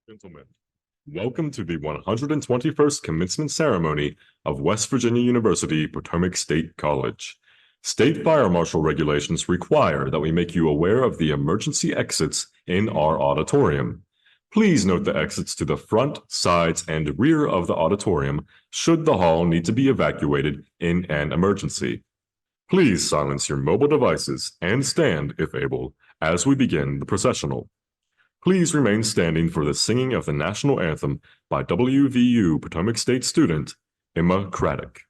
Gentlemen, welcome to the 121st Commencement Ceremony of West Virginia University Potomac State College. State fire marshal regulations require that we make you aware of the emergency exits in our auditorium. Please note the exits to the front, sides, and rear of the auditorium should the hall need to be evacuated in an emergency. Please silence your mobile devices and stand, if able, as we begin the processional. Please remain standing for the singing of the national anthem by WVU Potomac State student Emma Craddock.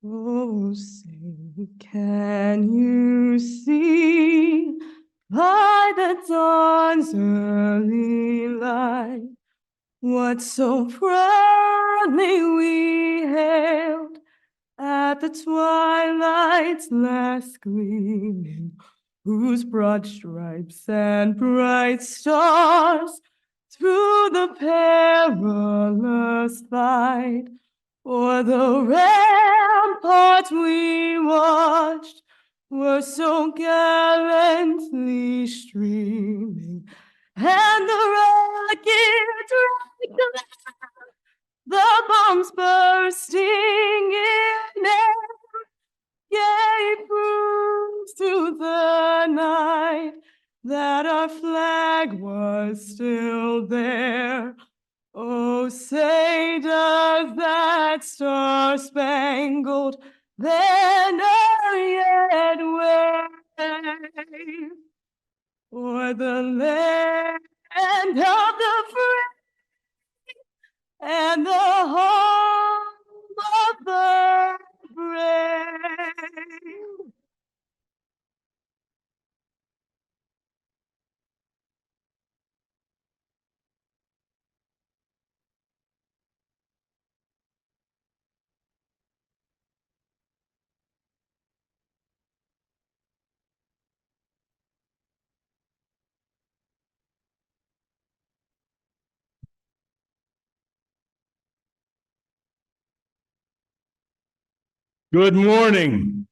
Oh, say, can you see by the dawn's early light what so proudly we hailed at the twilight's last gleaming, whose broad stripes and bright stars through the perilous fight o'er the ramparts we watched were so gallantly streaming, and the rockets raked the bombs bursting in air gave proof to the night that our flag was still there. Oh, say does that star-spangled banner yet wave o'er the land of the free and the home of the brave? Good morning,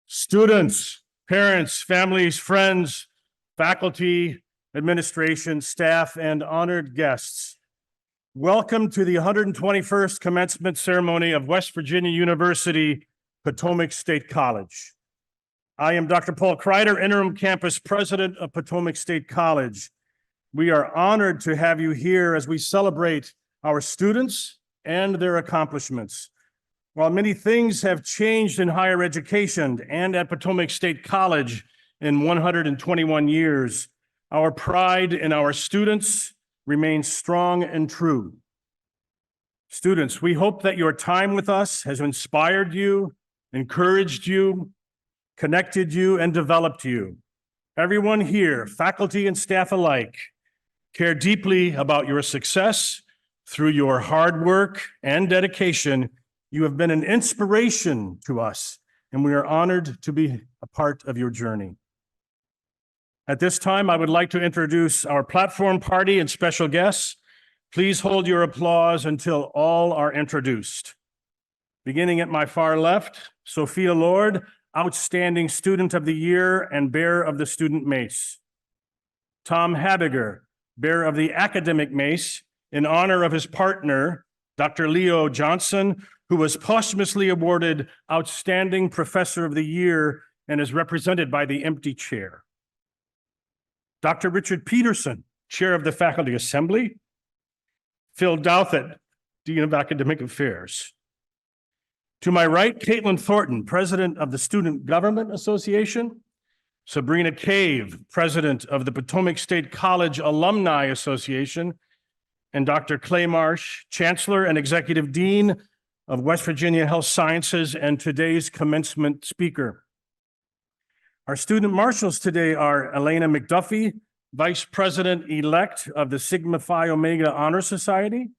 students, parents, families, friends, faculty, administration, staff, and honored guests. Welcome to the 121st Commencement Ceremony of West Virginia University, Potomac State College. I am Dr. Paul Kreider, Interim Campus President of Potomac State College. We are honored to have you here as we celebrate our students and their accomplishments. While many things have changed in higher education and at Potomac State College in 121 years, our pride in our students remains strong and true. Students, we hope that your time with us has inspired you, encouraged you, connected you, and developed you. Everyone here, faculty and staff alike, care deeply about your success. Through your hard work and dedication, you have been an inspiration to us, and we are honored to be a part of your journey. At this time, I would like to introduce our platform party and special guests. Please hold your applause until all are introduced. Beginning at my far left, Sophia Lord, Outstanding Student of the Year and bearer of the Student Mace. Tom Habiger, bearer of the Academic Mace, in honor of his partner, Dr. Leo Johnson, who was posthumously awarded Outstanding Professor of the Year and is represented by the empty chair. Dr. Richard Peterson, Chair of the Faculty Assembly. Phil Douthit, Dean of Academic Affairs. To my right, Caitlin Thornton, President of the Student Government Association. Sabrina Cave, President of the Potomac State College Alumni Association. And Dr. Clay Marsh, Chancellor and Executive Dean of West Virginia Health Sciences and today's commencement speaker. Our student marshals today are Elena McDuffie, Vice President-elect of the Sigma Phi Omega Honor Society,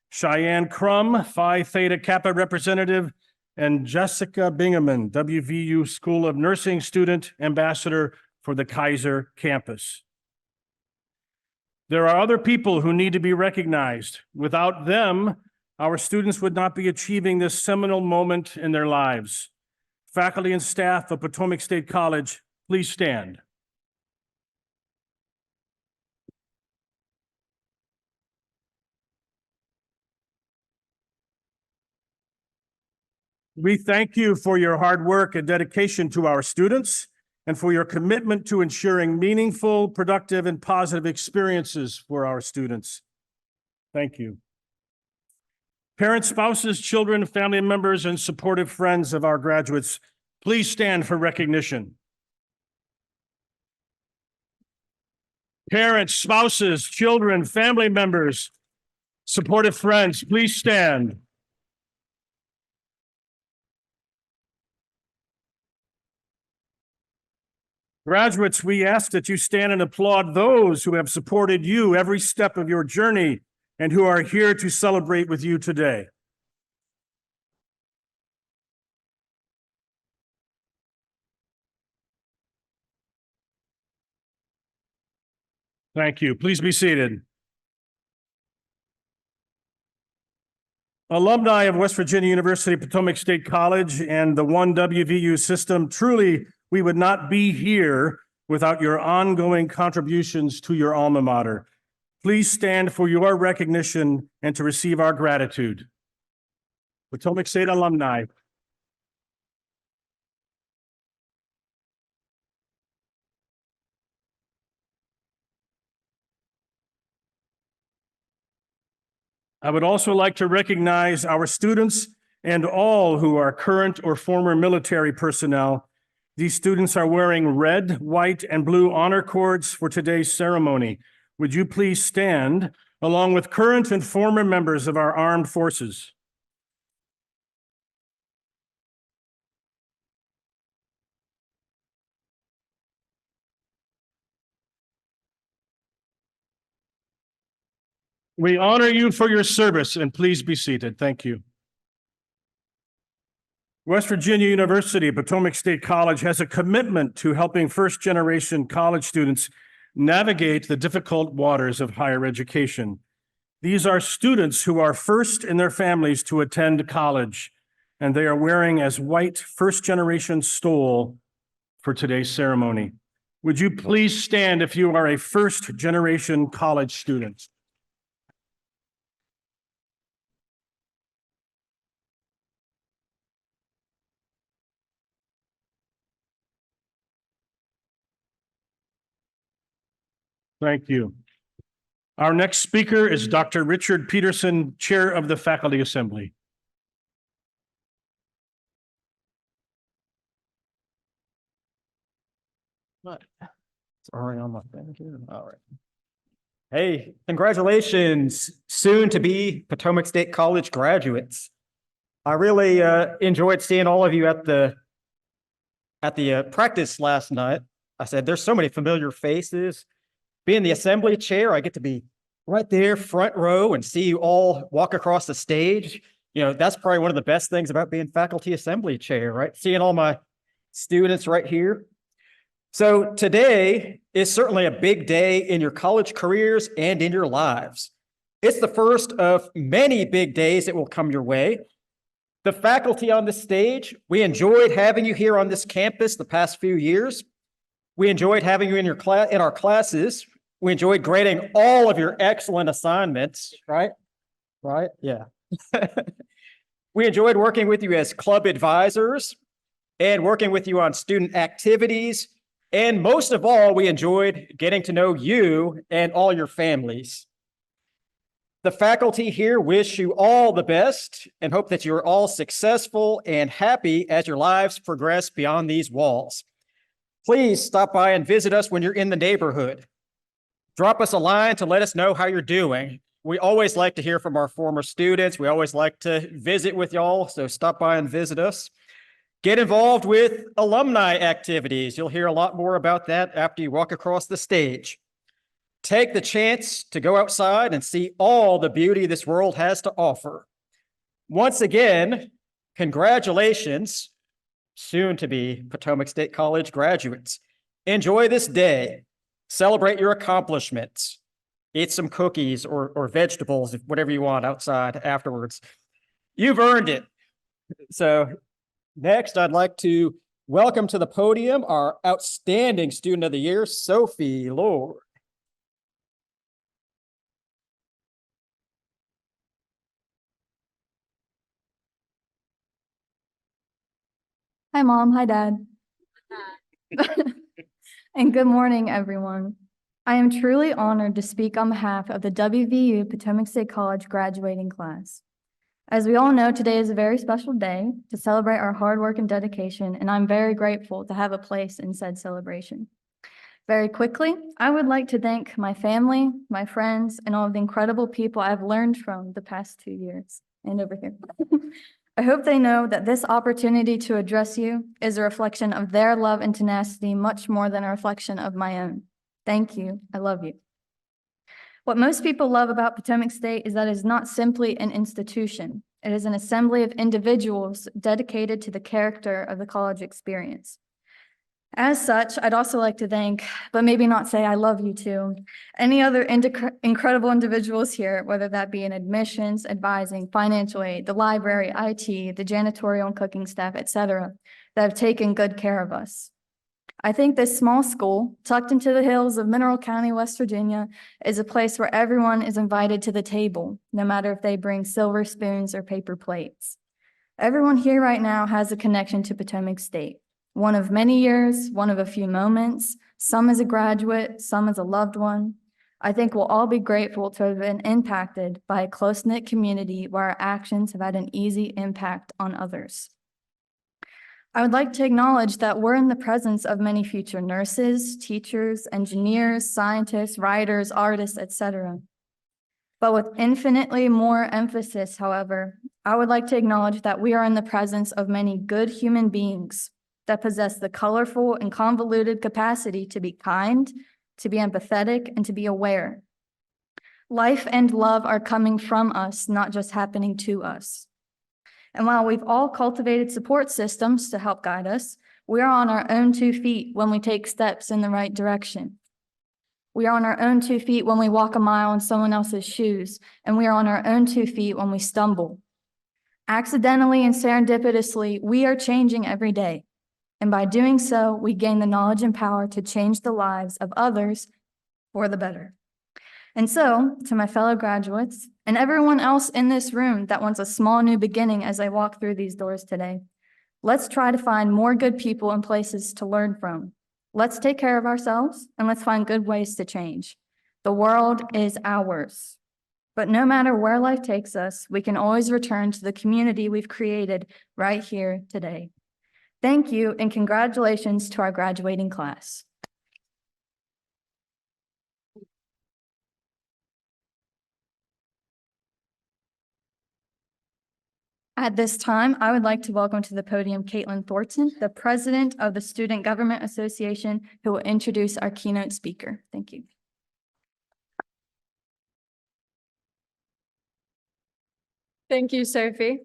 Cheyenne Crum, Phi Theta Kappa Representative, and Jessica Bingaman, WVU School of Nursing Student Ambassador for the Kaiser campus. There are other people who need to be recognized. Without them, our students would not be achieving this seminal moment in their lives. Faculty and staff of Potomac State College, please stand. We thank you for your hard work and dedication to our students and for your commitment to ensuring meaningful, productive, and positive experiences for our students. Thank you. Parents, spouses, children, family members, and supportive friends of our graduates, please stand for recognition. Parents, spouses, children, family members, supportive friends, please stand. Graduates, we ask that you stand and applaud those who have supported you every step of your journey and who are here to celebrate with you today. Thank you. Please be seated. Alumni of West Virginia University Potomac State College and the One WVU system, truly, we would not be here without your ongoing contributions to your alma mater. Please stand for your recognition and to receive our gratitude. Potomac State alumni. I would also like to recognize our students and all who are current or former military personnel. These students are wearing red, white, and blue honor cords for today's ceremony. Would you please stand along with current and former members of our armed forces? We honor you for your service, and please be seated. Thank you. West Virginia University Potomac State College has a commitment to helping first-generation college students navigate the difficult waters of higher education. These are students who are first in their families to attend college, and they are wearing as white first-generation stole for today's ceremony. Would you please stand if you are a first-generation college student? Thank you. Our next speaker is Dr. Richard Peterson, Chair of the Faculty Assembly. Sorry on my thing here. All right. Hey, congratulations, soon to be Potomac State College graduates. I really enjoyed seeing all of you at the practice last night. I said, there's so many familiar faces. Being the assembly chair, I get to be right there, front row, and see you all walk across the stage. You know, that's probably one of the best things about being faculty assembly chair, right? Seeing all my students right here. So today is certainly a big day in your college careers and in your lives. It's the first of many big days that will come your way. The faculty on the stage, we enjoyed having you here on this campus the past few years. We enjoyed having you in our classes. We enjoyed grading all of your excellent assignments, right? Right? Yeah. We enjoyed working with you as club advisors and working with you on student activities. And most of all, we enjoyed getting to know you and all your families. The faculty here wish you all the best and hope that you're all successful and happy as your lives progress beyond these walls. Please stop by and visit us when you're in the neighborhood. Drop us a line to let us know how you're doing. We always like to hear from our former students. We always like to visit with y'all, so stop by and visit us. Get involved with alumni activities. You'll hear a lot more about that after you walk across the stage. Take the chance to go outside and see all the beauty this world has to offer. Once again, congratulations, soon to be Potomac State College graduates. Enjoy this day. Celebrate your accomplishments. Eat some cookies or vegetables, whatever you want outside afterwards. You've earned it. So next, I'd like to welcome to the podium our outstanding student of the year, Sophie Lord. Hi, Mom. Hi, Dad. And good morning, everyone. I am truly honored to speak on behalf of the WVU Potomac State College graduating class. As we all know, today is a very special day to celebrate our hard work and dedication, and I'm very grateful to have a place in said celebration. Very quickly, I would like to thank my family, my friends, and all of the incredible people I've learned from the past 2 years and over here. I hope they know that this opportunity to address you is a reflection of their love and tenacity much more than a reflection of my own. Thank you. I love you. What most people love about Potomac State is that it is not simply an institution. It is an assembly of individuals dedicated to the character of the college experience. As such, I'd also like to thank, but maybe not say I love you to, any other incredible individuals here, whether that be in admissions, advising, financial aid, the library, IT, the janitorial and cooking staff, etc., that have taken good care of us. I think this small school, tucked into the hills of Mineral County, West Virginia, is a place where everyone is invited to the table, no matter if they bring silver spoons or paper plates. Everyone here right now has a connection to Potomac State. One of many years, one of a few moments, some as a graduate, some as a loved one. I think we'll all be grateful to have been impacted by a close-knit community where our actions have had an easy impact on others. I would like to acknowledge that we're in the presence of many future nurses, teachers, engineers, scientists, writers, artists, etc. But with infinitely more emphasis, however, I would like to acknowledge that we are in the presence of many good human beings that possess the colorful and convoluted capacity to be kind, to be empathetic, and to be aware. Life and love are coming from us, not just happening to us. And while we've all cultivated support systems to help guide us, we are on our own 2 feet when we take steps in the right direction. We are on our own 2 feet when we walk a mile in someone else's shoes, and we are on our own 2 feet when we stumble. Accidentally and serendipitously, we are changing every day. And by doing so, we gain the knowledge and power to change the lives of others for the better. And so, to my fellow graduates and everyone else in this room that wants a small new beginning as I walk through these doors today, let's try to find more good people and places to learn from. Let's take care of ourselves and let's find good ways to change. The world is ours. But no matter where life takes us, we can always return to the community we've created right here today. Thank you and congratulations to our graduating class. At this time, I would like to welcome to the podium Caitlin Thornton, the president of the Student Government Association, who will introduce our keynote speaker. Thank you. Thank you, Sophie.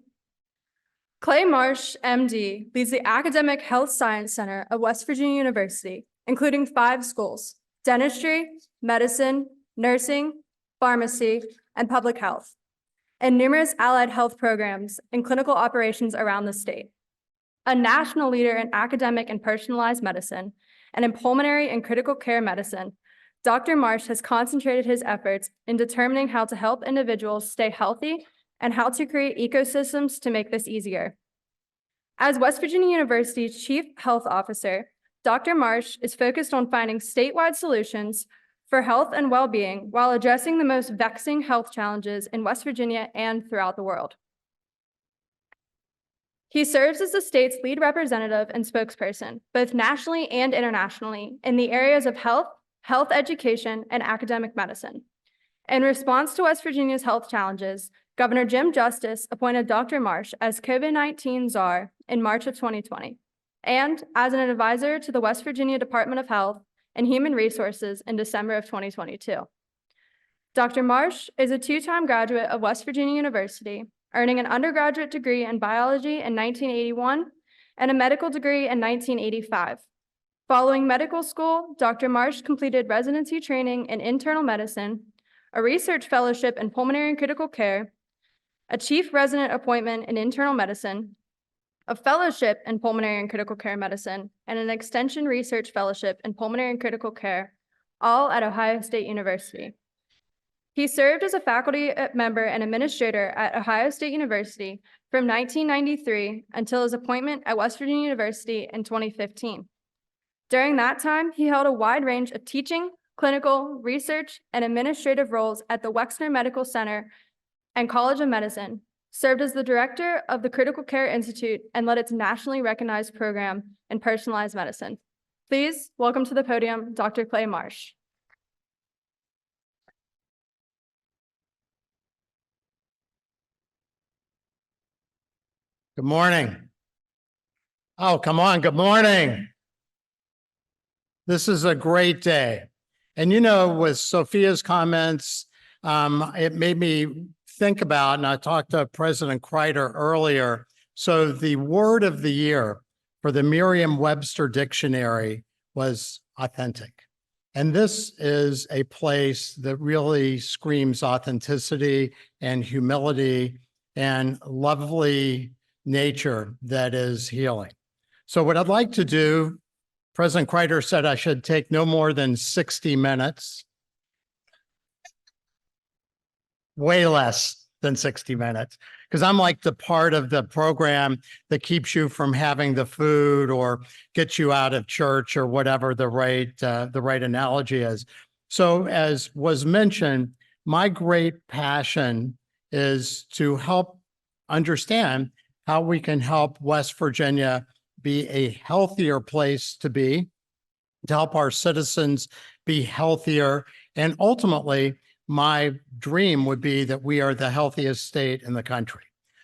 Clay Marsh, MD, leads the Academic Health Science Center of West Virginia University, including 5 schools: dentistry, medicine, nursing, pharmacy, and public health, and numerous allied health programs and clinical operations around the state. A national leader in academic and personalized medicine and in pulmonary and critical care medicine, Dr. Marsh has concentrated his efforts in determining how to help individuals stay healthy and how to create ecosystems to make this easier. As West Virginia University's Chief Health Officer, Dr. Marsh is focused on finding statewide solutions for health and well-being while addressing the most vexing health challenges in West Virginia and throughout the world. He serves as the state's lead representative and spokesperson, both nationally and internationally, in the areas of health, health education, and academic medicine. In response to West Virginia's health challenges, Governor Jim Justice appointed Dr. Marsh as COVID-19 czar in March of 2020, and as an advisor to the West Virginia Department of Health and Human Resources in December of 2022. Dr. Marsh is a 2-time graduate of West Virginia University, earning an undergraduate degree in biology in 1981 and a medical degree in 1985. Following medical school, Dr. Marsh completed residency training in internal medicine, a research fellowship in pulmonary and critical care, a chief resident appointment in internal medicine, a fellowship in pulmonary and critical care medicine, and an extension research fellowship in pulmonary and critical care, all at Ohio State University. He served as a faculty member and administrator at Ohio State University from 1993 until his appointment at West Virginia University in 2015. During that time, he held a wide range of teaching, clinical, research, and administrative roles at the Wexner Medical Center and College of Medicine, served as the director of the Critical Care Institute, and led its nationally recognized program in personalized medicine. Please welcome to the podium, Dr. Clay Marsh. Good morning. Oh, come on. Good morning. This is a great day. And you know, with Sophia's comments, it made me think about, and I talked to President Kreider earlier. So the word of the year for the Merriam-Webster dictionary was authentic. And this is a place that really screams authenticity and humility and lovely nature that is healing. So what I'd like to do, President Kreider said I should take no more than 60 minutes. Way less than 60 minutes, because I'm like the part of the program that keeps you from having the food or gets you out of church or whatever the right analogy is. So as was mentioned, my great passion is to help understand how we can help West Virginia be a healthier place to be, to help our citizens be healthier. And ultimately, my dream would be that we are the healthiest state in the country.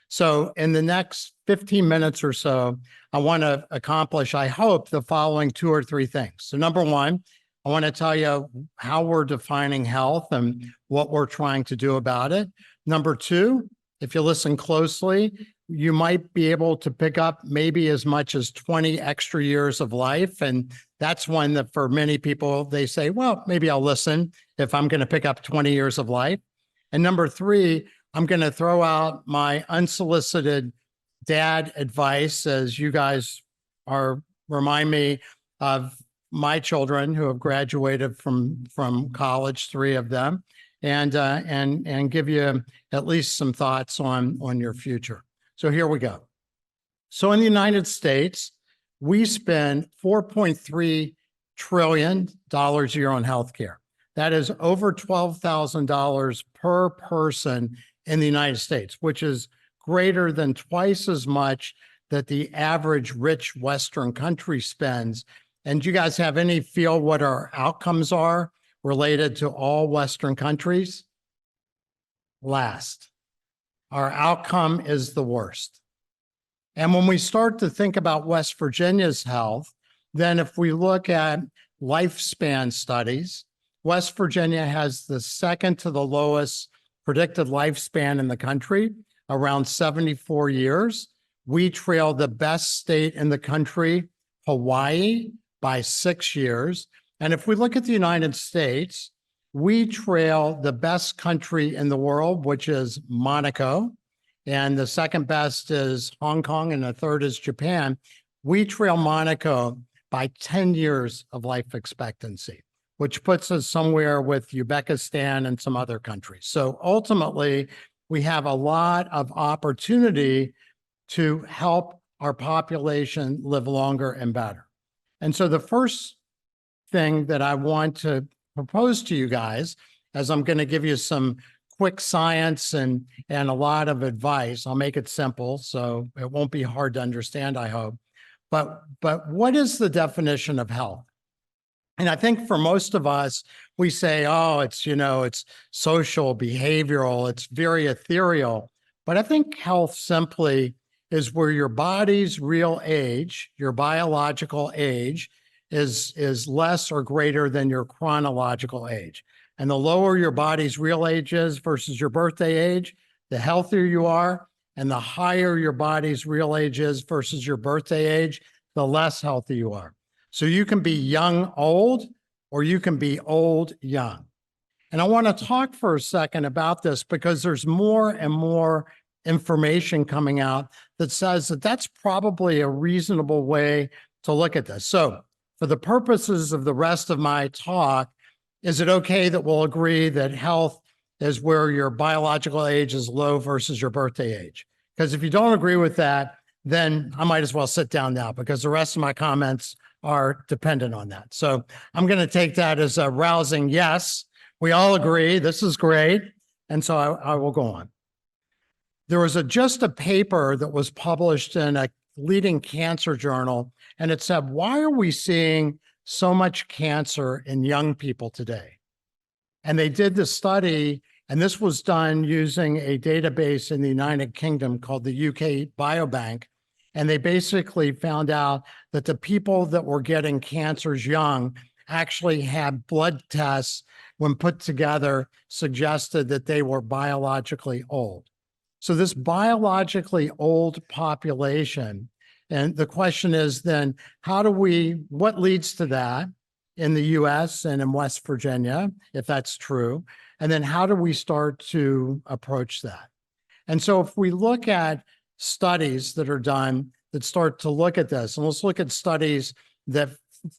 So in the next 15 minutes or so, I want to accomplish, I hope, the following 2 or 3 things. So number one, I want to tell you how we're defining health and what we're trying to do about it. Number two, if you listen closely, you might be able to pick up maybe as much as 20 extra years of life. And that's one that for many people, they say, well, maybe I'll listen if I'm going to pick up 20 years of life. And number three, I'm going to throw out my unsolicited dad advice as you guys remind me of my children who have graduated from college, 3 of them, and give you at least some thoughts on your future. So here we go. So in the United States, we spend $4.3 trillion a year on healthcare. That is over $12,000 per person in the United States, which is greater than twice as much that the average rich Western country spends. And do you guys have any feel what our outcomes are related to all Western countries? Last. Our outcome is the worst. And when we start to think about West Virginia's health, then if we look at lifespan studies, West Virginia has the second to the lowest predicted lifespan in the country, around 74 years. We trail the best state in the country, Hawaii, by 6 years. And if we look at the United States, we trail the best country in the world, which is Monaco. And the second best is Hong Kong, and the third is Japan. We trail Monaco by 10 years of life expectancy, which puts us somewhere with Uzbekistan and some other countries. So ultimately, we have a lot of opportunity to help our population live longer and better. And so the first thing that I want to propose to you guys, as I'm going to give you some quick science and a lot of advice. I'll make it simple, so it won't be hard to understand, I hope. But what is the definition of health? And I think for most of us, we say, oh, it's social, behavioral, it's very ethereal. But I think health simply is where your body's real age, your biological age, is less or greater than your chronological age. And the lower your body's real age is versus your birthday age, the healthier you are. And the higher your body's real age is versus your birthday age, the less healthy you are. So you can be young, old, or you can be old, young. And I want to talk for a second about this because there's more and more information coming out that says that that's probably a reasonable way to look at this. So for the purposes of the rest of my talk, is it okay that we'll agree that health is where your biological age is low versus your birthday age? Because if you don't agree with that, then I might as well sit down now because the rest of my comments are dependent on that. So I'm going to take that as a rousing yes. We all agree. This is great. And so I will go on. There was just a paper that was published in a leading cancer journal, and it said, why are we seeing so much cancer in young people today? And they did the study, And this was done using a database in the United Kingdom called the UK Biobank. And they basically found out that the people that were getting cancers young actually had blood tests when put together suggested that they were biologically old. So this biologically old population, and the question is then, what leads to that in the US and in West Virginia, if that's true? And then how do we start to approach that? And so if we look at studies that are done that start to look at this, and let's look at studies that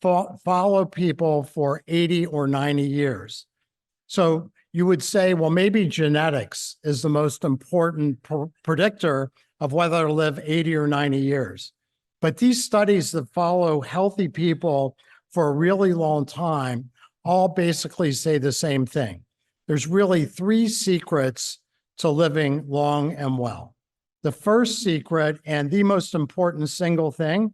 follow people for 80 or 90 years. So you would say, well, maybe genetics is the most important predictor of whether to live 80 or 90 years. But these studies that follow healthy people for a really long time all basically say the same thing. There's really three secrets to living long and well. The first secret and the most important single thing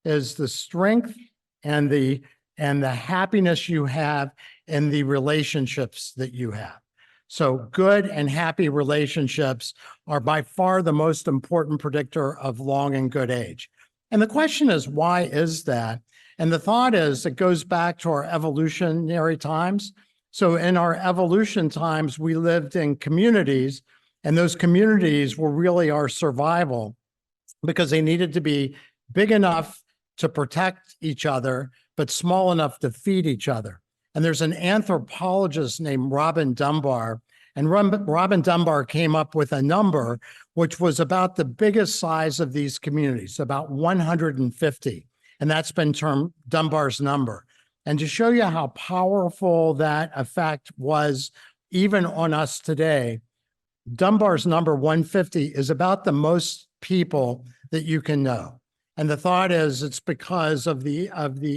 is the strength and the happiness you have in the relationships that you have. So good and happy relationships are by far the most important predictor of long and good age. And the question is, why is that? And the thought is, it goes back to our evolutionary times. So in our evolution times, we lived in communities, and those communities were really our survival because they needed to be big enough to protect each other, but small enough to feed each other. And there's an anthropologist named Robin Dunbar, and Robin Dunbar came up with a number which was about the biggest size of these communities, about 150. And that's been termed Dunbar's number. And to show you how powerful that effect was even on us today, Dunbar's number 150 is about the most people that you can know. And the thought is it's because of the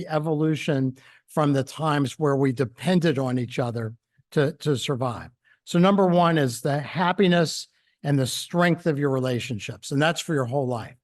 evolution from the times where we depended on each other to survive. So number one is the happiness and the strength of your relationships, and that's for your whole life.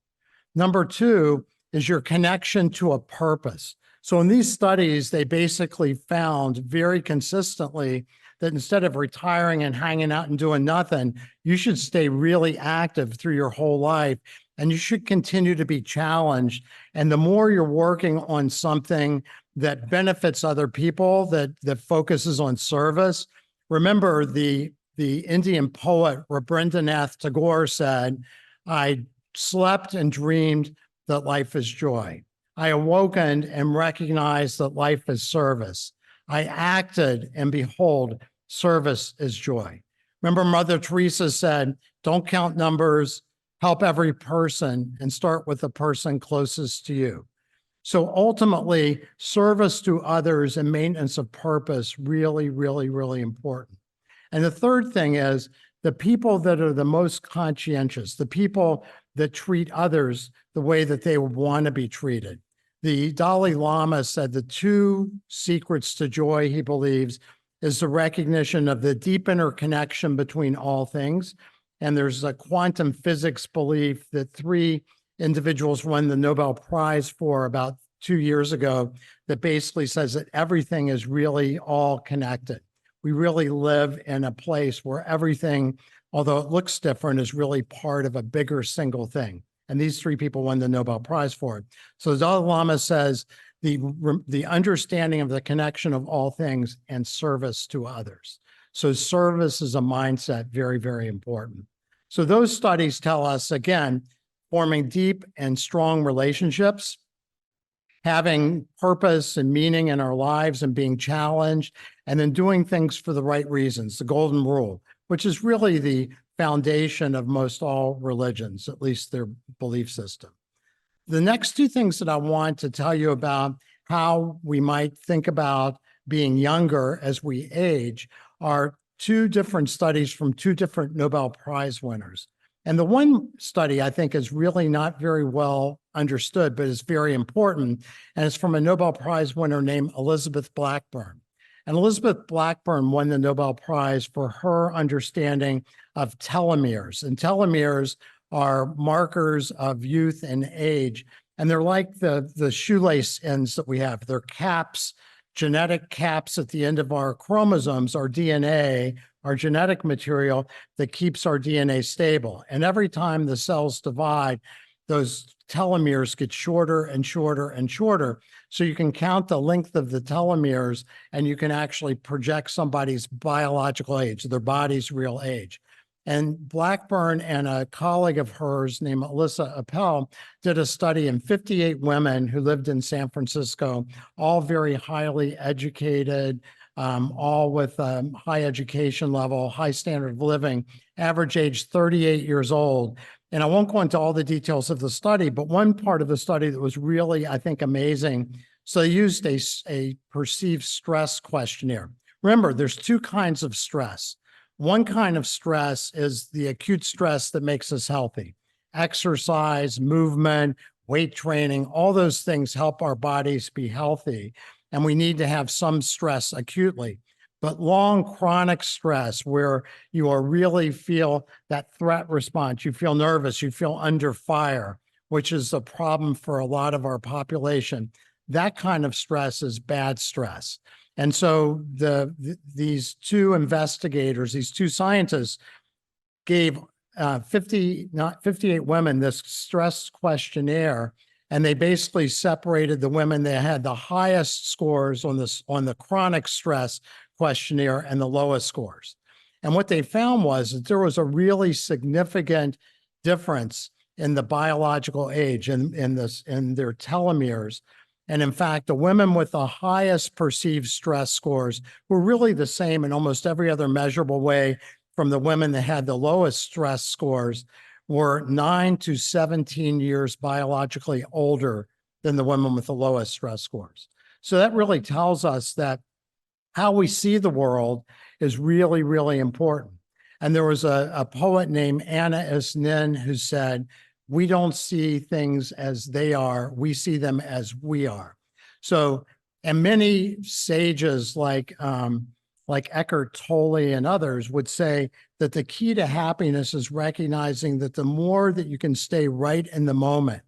Number two is your connection to a purpose. So in these studies, they basically found very consistently that instead of retiring and hanging out and doing nothing, you should stay really active through your whole life, and you should continue to be challenged. And the more you're working on something that benefits other people, that focuses on service. Remember, the Indian poet Rabindranath Tagore said, "I slept and dreamed that life is joy. I awoken and recognized that life is service. I acted and behold, service is joy." Remember, Mother Teresa said, "Don't count numbers, help every person, and start with the person closest to you." So ultimately, service to others and maintenance of purpose, really, really, really important. And the third thing is the people that are the most conscientious, the people that treat others the way that they would want to be treated. The Dalai Lama said the two secrets to joy, he believes, is the recognition of the deep interconnection between all things. And there's a quantum physics belief that three individuals won the Nobel Prize for about 2 years ago that basically says that everything is really all connected. We really live in a place where everything, although it looks different, is really part of a bigger single thing. And these three people won the Nobel Prize for it. So the Dalai Lama says the understanding of the connection of all things and service to others. So service is a mindset, very, very important. So those studies tell us, again, forming deep and strong relationships, having purpose and meaning in our lives and being challenged, and then doing things for the right reasons, the golden rule, which is really the foundation of most all religions, at least their belief system. The next two things that I want to tell you about how we might think about being younger as we age are two different studies from two different Nobel Prize winners. And the one study I think is really not very well understood, but is very important. And it's from a Nobel Prize winner named Elizabeth Blackburn. And Elizabeth Blackburn won the Nobel Prize for her understanding of telomeres. And telomeres are markers of youth and age. And they're like the shoelace ends that we have. They're caps genetic caps at the end of our chromosomes, our DNA, our genetic material that keeps our DNA stable. And every time the cells divide, those telomeres get shorter and shorter and shorter. So you can count the length of the telomeres and you can actually project somebody's biological age, their body's real age. And Blackburn and a colleague of hers named Alyssa Appel did a study in 58 women who lived in San Francisco, all very highly educated, all with high education level, high standard of living, average age 38 years old. And I won't go into all the details of the study, but one part of the study that was really, I think, amazing. So they used a perceived stress questionnaire. Remember, there's two kinds of stress. One kind of stress is the acute stress that makes us healthy. Exercise, movement, weight training, all those things help our bodies be healthy. And we need to have some stress acutely. But long chronic stress where you are really feel that threat response, you feel nervous, you feel under fire, which is a problem for a lot of our population. That kind of stress is bad stress. And so these two investigators, these two scientists gave 58 women this stress questionnaire, and they basically separated the women that had the highest scores on the chronic stress questionnaire and the lowest scores. And what they found was that there was a really significant difference in the biological age and in their telomeres. And in fact, the women with the highest perceived stress scores were really the same in almost every other measurable way from the women that had the lowest stress scores were 9 to 17 years biologically older than the women with the lowest stress scores. So that really tells us that how we see the world is really, really important. And there was a poet named Anna S. Nin who said, "We don't see things as they are, we see them as we are." So, and many sages like Eckhart Tolle and others would say that the key to happiness is recognizing that the more that you can stay right in the moment,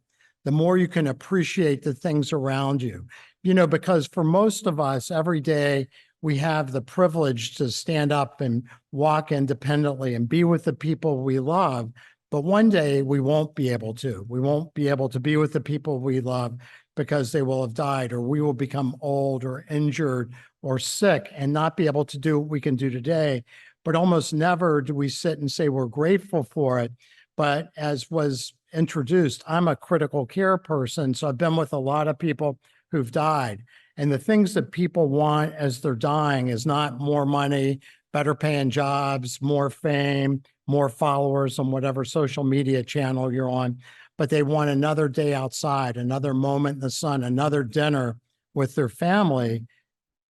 the more you can appreciate the things around you. You know, because for most of us, every day, we have the privilege to stand up and walk independently and be with the people we love. But one day we won't be able to. We won't be able to be with the people we love because they will have died, or we will become old or injured or sick and not be able to do what we can do today. But almost never do we sit and say we're grateful for it. But as was introduced, I'm a critical care person, so I've been with a lot of people who've died. And the things that people want as they're dying is not more money, better paying jobs, more fame, more followers on whatever social media channel you're on, but they want another day outside, another moment in the sun, another dinner with their family.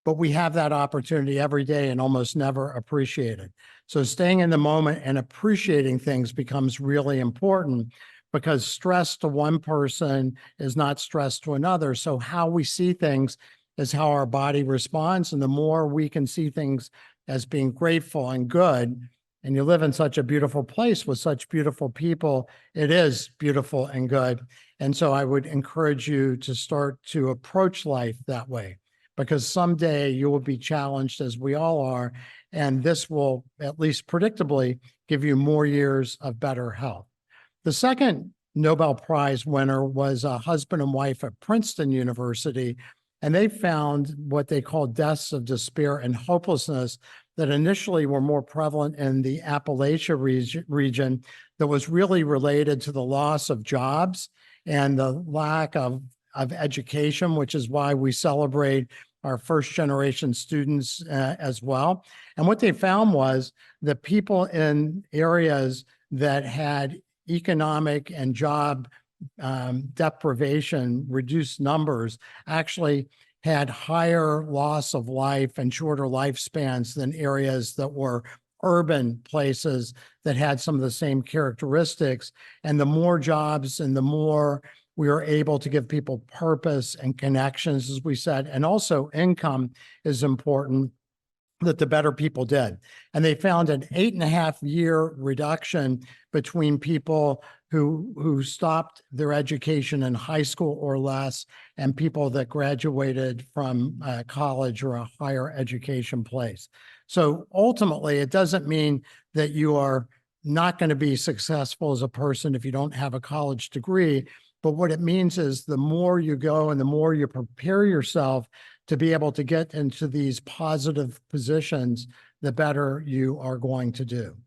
But we have that opportunity every day and almost never appreciate it. So staying in the moment and appreciating things becomes really important, because stress to one person is not stress to another. So how we see things is how our body responds. And the more we can see things as being grateful and good, and you live in such a beautiful place with such beautiful people, it is beautiful and good. And so I would encourage you to start to approach life that way, because someday you will be challenged, as we all are, and this will, at least predictably, give you more years of better health. The second Nobel Prize winner was a husband and wife at Princeton University, and they found what they call deaths of despair and hopelessness that initially were more prevalent in the Appalachia region that was really related to the loss of jobs and the lack of education, which is why we celebrate our first generation students as well. And what they found was that people in areas that had economic and job deprivation, reduced numbers, actually had higher loss of life and shorter lifespans than areas that were urban places that had some of the same characteristics. And the more jobs and the more we are able to give people purpose and connections, as we said, and also income is important. that the better people did. And they found an 8.5 year reduction between people who stopped their education in high school or less and people that graduated from college or a higher education place. So ultimately, it doesn't mean that you are not going to be successful as a person if you don't have a college degree. But what it means is the more you go and the more you prepare yourself to be able to get into these positive positions, the better you are going to do.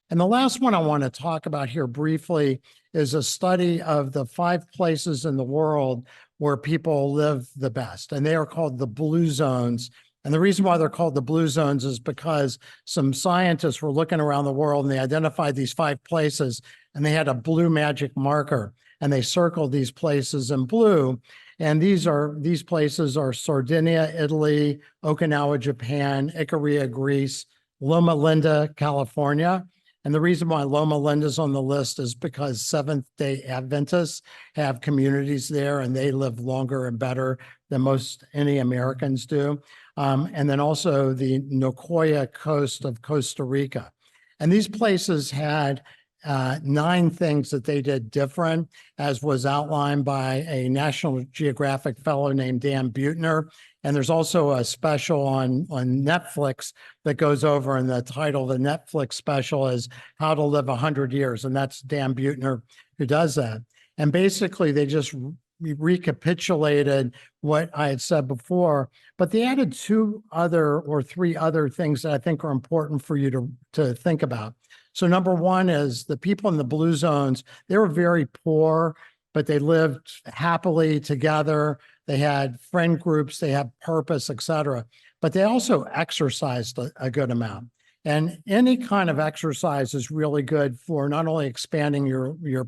And the last one I want to talk about here briefly is a study of the 5 places in the world where people live the best, and they are called the blue zones. And the reason why they're called the blue zones is because some scientists were looking around the world and they identified these 5 places and they had a blue magic marker and they circled these places in blue. And these places are Sardinia, Italy, Okinawa, Japan, Ikaria, Greece, Loma Linda, California. And the reason why Loma Linda is on the list is because Seventh-day Adventists have communities there and they live longer and better than most any Americans do. And then also the Nicoya coast of Costa Rica. And these places had 9 things that they did different, as was outlined by a National Geographic fellow named Dan Buettner. And there's also a special on Netflix that goes over, and the title of the Netflix special is How to Live 100 Years. And that's Dan Buettner who does that. And basically they just recapitulated what I had said before, but they added 2 other or 3 other things that I think are important for you to think about. So number one is the people in the blue zones, they were very poor, but they lived happily together. They had friend groups, they had purpose, et cetera. But they also exercised a good amount. And any kind of exercise is really good for not only expanding your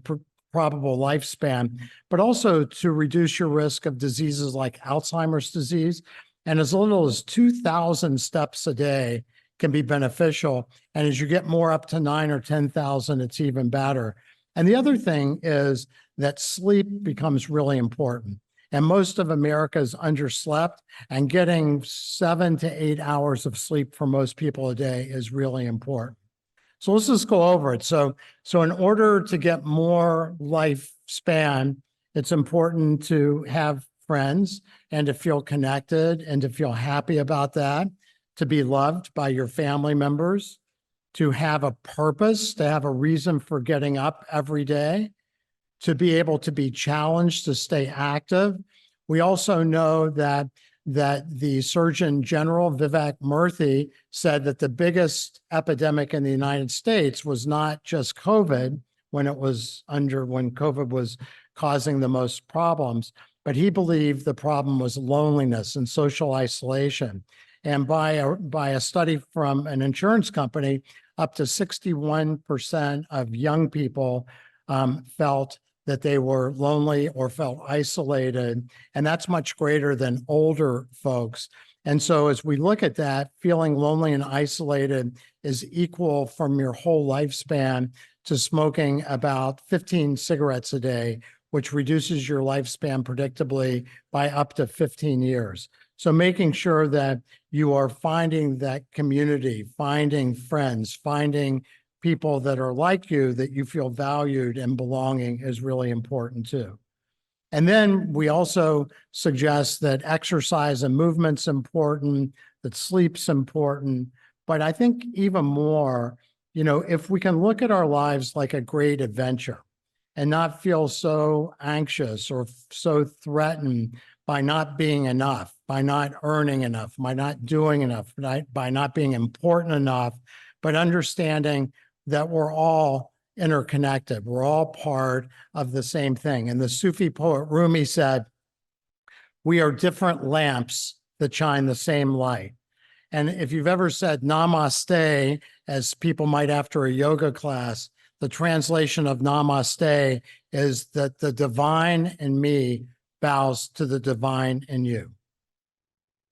probable lifespan, but also to reduce your risk of diseases like Alzheimer's disease. And as little as 2,000 steps a day can be beneficial. And as you get more up to 9 or 10,000, it's even better. And the other thing is that sleep becomes really important. And most of America is underslept, and getting 7 to 8 hours of sleep for most people a day is really important. So let's just go over it. So in order to get more lifespan, it's important to have friends and to feel connected and to feel happy about that, to be loved by your family members, to have a purpose, to have a reason for getting up every day, to be able to be challenged, to stay active. We also know that the Surgeon General, Vivek Murthy, said that the biggest epidemic in the United States was not just COVID, when COVID was causing the most problems, but he believed the problem was loneliness and social isolation. And by a study from an insurance company, up to 61% of young people felt that they were lonely or felt isolated, and that's much greater than older folks. And so as we look at that, feeling lonely and isolated is equal from your whole lifespan to smoking about 15 cigarettes a day, which reduces your lifespan predictably by up to 15 years. So making sure that you are finding that community, finding friends, finding people that are like you, that you feel valued and belonging is really important too. And then we also suggest that exercise and movement's important, that sleep's important, but I think even more, if we can look at our lives like a great adventure and not feel so anxious or so threatened by not being enough, by not earning enough, by not doing enough, by not being important enough, but understanding that we're all interconnected. We're all part of the same thing. And the Sufi poet Rumi said, "We are different lamps that shine the same light." And if you've ever said namaste, as people might after a yoga class, the translation of namaste is that the divine in me bows to the divine in you.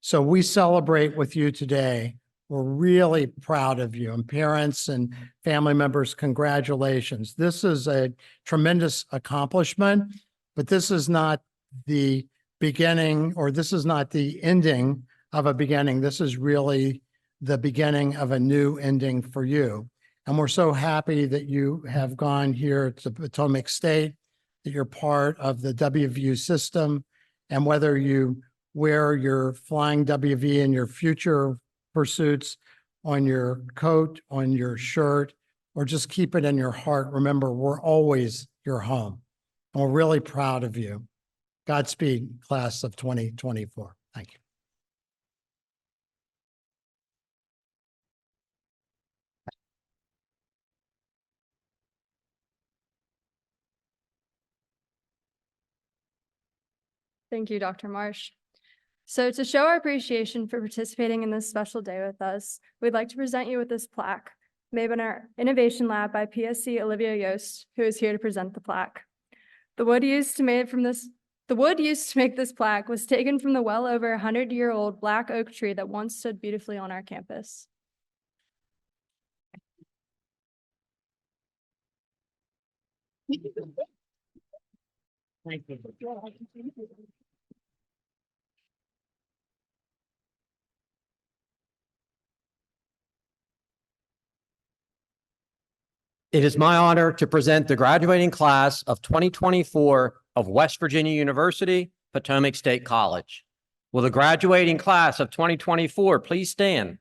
So we celebrate with you today. We're really proud of you, and parents and family members, congratulations. This is a tremendous accomplishment, but this is not the beginning, or this is not the ending of a beginning. This is really the beginning of a new ending for you. And we're so happy that you have gone here to Potomac State, that you're part of the WVU system. And whether you wear your flying WV in your future pursuits on your coat, on your shirt, or just keep it in your heart, remember, we're always your home. And we're really proud of you. Godspeed, class of 2024. Thank you. Thank you, Dr. Marsh. So to show our appreciation for participating in this special day with us, we'd like to present you with this plaque made in our Innovation Lab by PSC Olivia Yost, who is here to present the plaque. The wood used to make this plaque was taken from the well over 100-year-old black oak tree that once stood beautifully on our campus. It is my honor to present the graduating class of 2024 of West Virginia University, Potomac State College. Will the graduating class of 2024 please stand?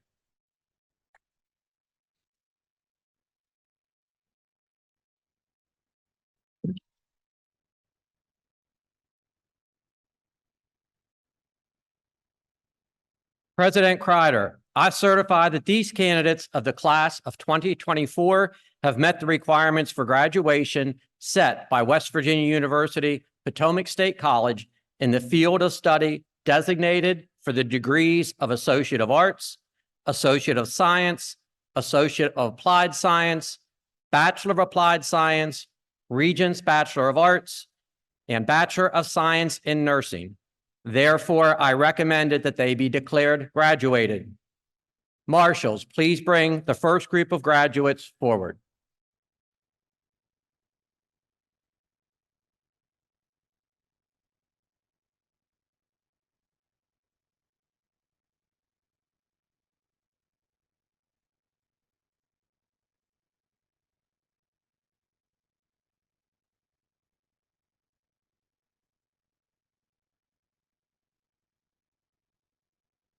President Kreider, I certify that these candidates of the class of 2024 have met the requirements for graduation set by West Virginia University, Potomac State College in the field of study designated for the degrees of Associate of Arts, Associate of Science, Associate of Applied Science, Bachelor of Applied Science, Regents Bachelor of Arts, and Bachelor of Science in Nursing. Therefore, I recommended that they be declared graduated. Marshals, please bring the first group of graduates forward.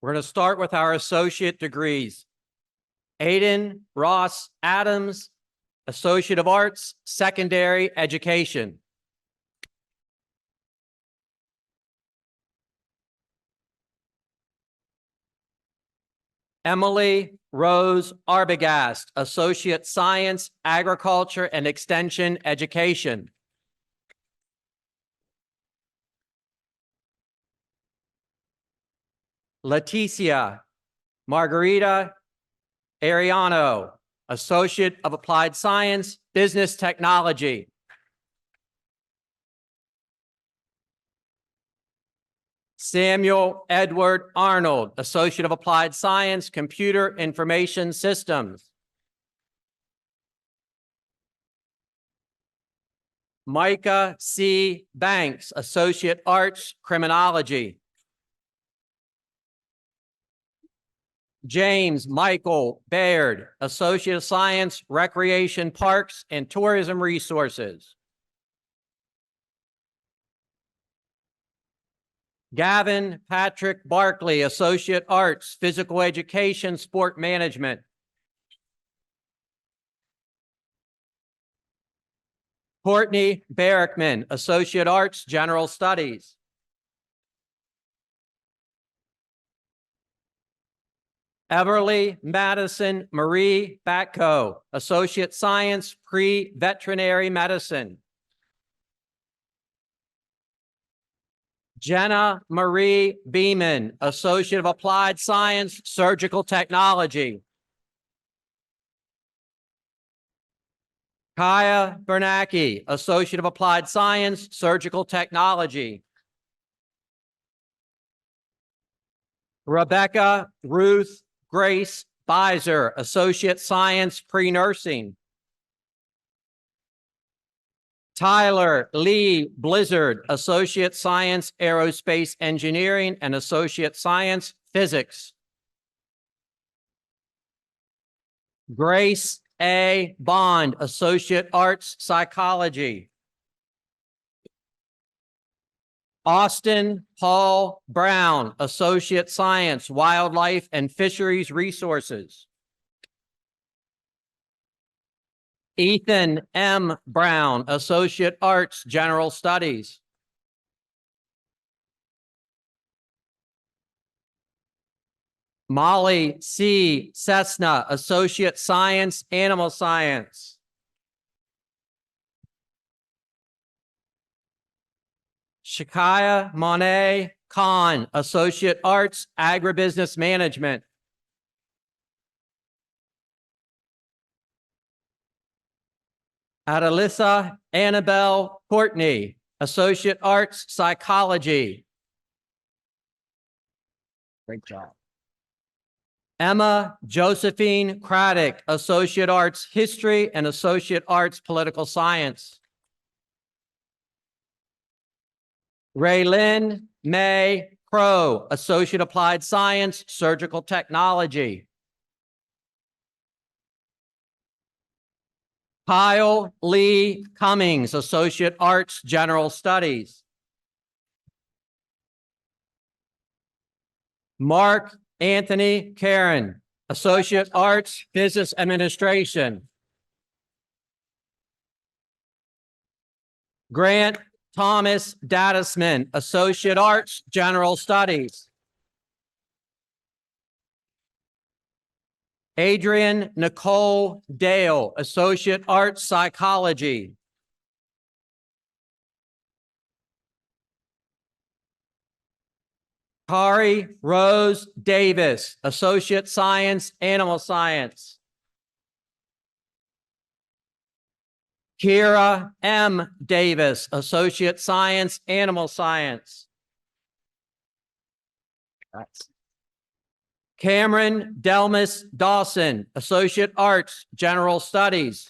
We're going to start with our associate degrees. Aiden Ross Adams, Associate of Arts, Secondary Education. Emily Rose Arbogast, Associate Science, Agriculture, and Extension Education. Leticia Margarita Ariano, Associate of Applied Science, Business Technology. Samuel Edward Arnold, Associate of Applied Science, Computer Information Systems. Micah C. Banks, Associate Arts, Criminology. James Michael Baird, Associate of Science, Recreation, Parks, and Tourism Resources. Gavin Patrick Barkley, Associate Arts, Physical Education, Sport Management. Courtney Barrickman, Associate Arts, General Studies. Everly Madison Marie Batko, Associate Science, Pre-Veterinary Medicine. Jenna Marie Beeman, Associate of Applied Science, Surgical Technology. Kaya Bernacki, Associate of Applied Science, Surgical Technology. Rebecca Ruth Grace Beiser, Associate Science, Pre-Nursing. Tyler Lee Blizzard, Associate Science, Aerospace Engineering, and Associate Science, Physics. Grace A. Bond, Associate Arts, Psychology. Austin Paul Brown, Associate Science, Wildlife and Fisheries Resources. Ethan M. Brown, Associate Arts, General Studies. Molly C. Cessna, Associate Science, Animal Science. Shakaya Monet Khan, Associate Arts, Agribusiness Management. Adelissa Annabelle Courtney, Associate Arts, Psychology. Great job. Emma Josephine Craddock, Associate Arts, History and Associate Arts, Political Science. Raylyn May Crow, Associate Applied Science, Surgical Technology. Kyle Lee Cummings, Associate Arts, General Studies. Mark Anthony Karen, Associate Arts, Business Administration. Grant Thomas Dadisman, Associate Arts, General Studies. Adrian Nicole Dale, Associate Arts, Psychology. Kari Rose Davis, Associate Science, Animal Science. Kira M. Davis, Associate Science, Animal Science. Cameron Delmas Dawson, Associate Arts, General Studies.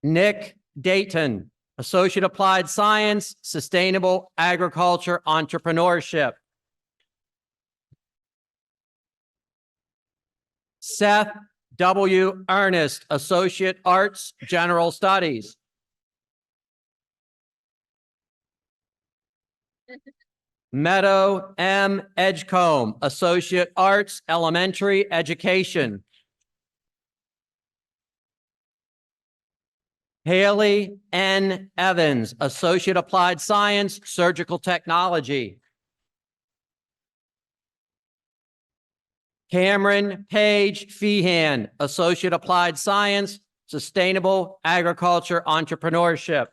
Nick Dayton, Associate Applied Science, Sustainable Agriculture Entrepreneurship. Seth W. Ernest, Associate Arts, General Studies. Meadow M. Edgecombe, Associate Arts, Elementary Education. Haley N. Evans, Associate Applied Science, Surgical Technology. Cameron Page Feehan, Associate Applied Science, Sustainable Agriculture Entrepreneurship.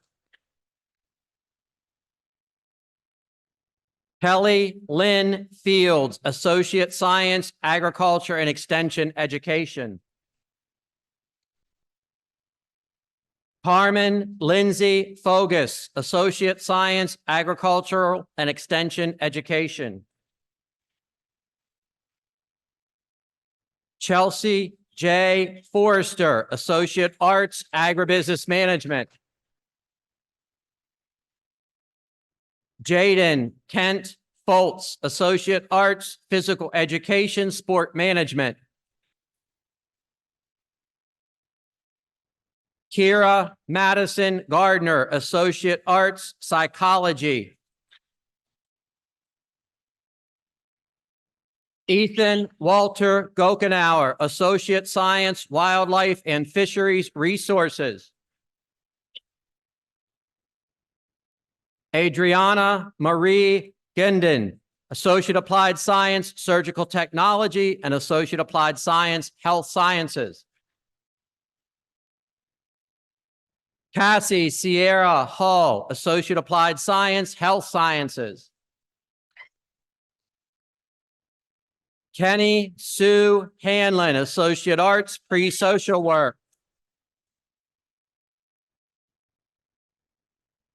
Kelly Lynn Fields, Associate Science, Agriculture and Extension Education. Carmen Lindsay Fogus, Associate Science, Agricultural and Extension Education. Chelsea J. Forrester, Associate Arts, Agribusiness Management. Jaden Kent Foltz, Associate Arts, Physical Education, Sport Management. Kira Madison Gardner, Associate Arts, Psychology. Ethan Walter Gokenauer, Associate Science, Wildlife and Fisheries Resources. Adriana Marie Gendon, Associate Applied Science, Surgical Technology and Associate Applied Science, Health Sciences. Cassie Sierra Hall, Associate Applied Science, Health Sciences. Kenny Sue Hanlon, Associate Arts, Pre-Social Work.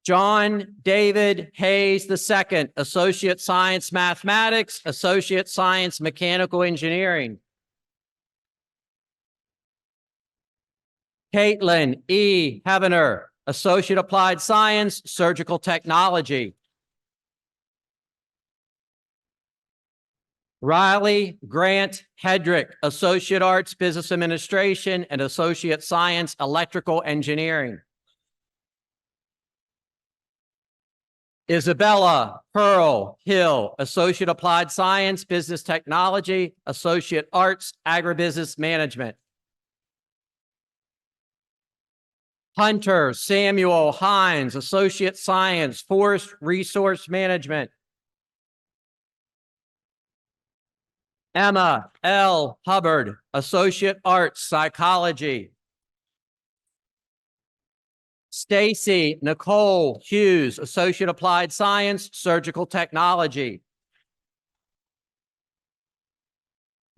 John David Hayes II, Associate Science Mathematics, Associate Science Mechanical Engineering. Caitlin E. Heavener, Associate Applied Science, Surgical Technology. Riley Grant Hedrick, Associate Arts, Business Administration, and Associate Science, Electrical Engineering. Isabella Pearl Hill, Associate Applied Science, Business Technology, Associate Arts, Agribusiness Management. Hunter Samuel Hines, Associate Science, Forest Resource Management. Emma L. Hubbard, Associate Arts, Psychology. Stacy Nicole Hughes, Associate Applied Science, Surgical Technology.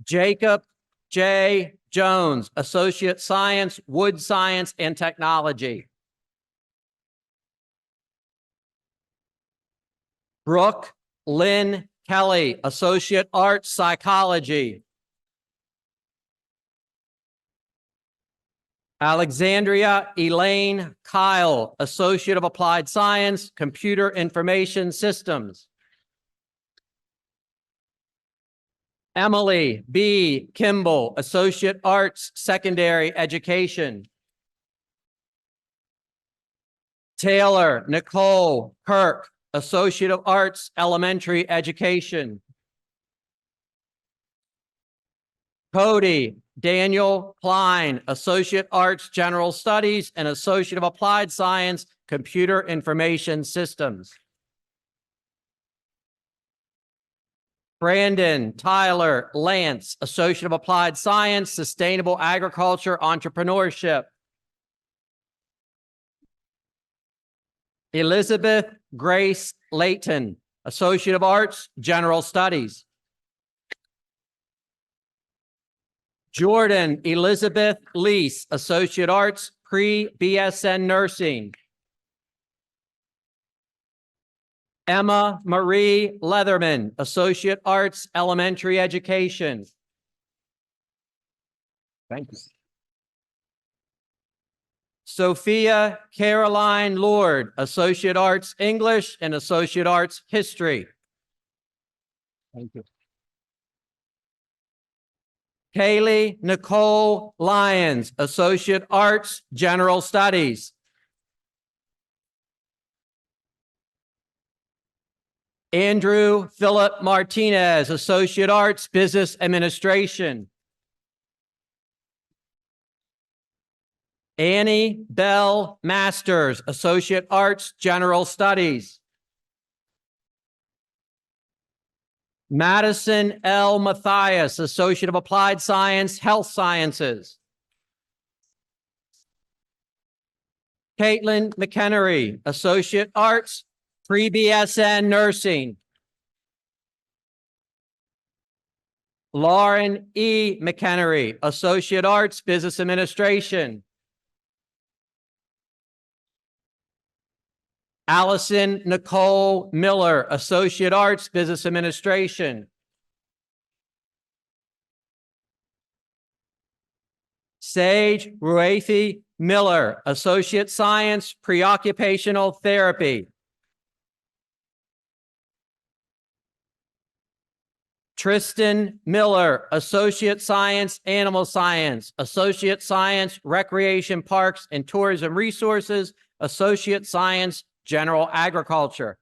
Jacob J. Jones, Associate Science, Wood Science and Technology. Brooke Lynn Kelly, Associate Arts, Psychology. Alexandria Elaine Kyle, Associate of Applied Science, Computer Information Systems. Emily B. Kimball, Associate Arts, Secondary Education. Taylor Nicole Kirk, Associate of Arts, Elementary Education. Cody Daniel Klein, Associate Arts, General Studies, and Associate of Applied Science, Computer Information Systems. Brandon Tyler Lance, Associate of Applied Science, Sustainable Agriculture, Entrepreneurship. Elizabeth Grace Layton, Associate of Arts, General Studies. Jordan Elizabeth Lease, Associate Arts, Pre-BSN Nursing. Emma Marie Leatherman, Associate Arts, Elementary Education. Thank you. Sophia Caroline Lord, Associate Arts, English and Associate Arts, History. Thank you. Kaylee Nicole Lyons, Associate Arts, General Studies. Andrew Philip Martinez, Associate Arts, Business Administration. Annie Bell Masters, Associate Arts, General Studies. Madison L. Mathias, Associate of Applied Science, Health Sciences. Caitlin McHenry, Associate Arts, Pre-BSN Nursing. Lauren E. McHenry, Associate Arts, Business Administration. Allison Nicole Miller, Associate Arts, Business Administration. Sage Ruefi Miller, Associate Science, Preoccupational Therapy. Tristan Miller, Associate Science, Animal Science, Associate Science, Recreation, Parks, and Tourism Resources, Associate Science, General Agriculture.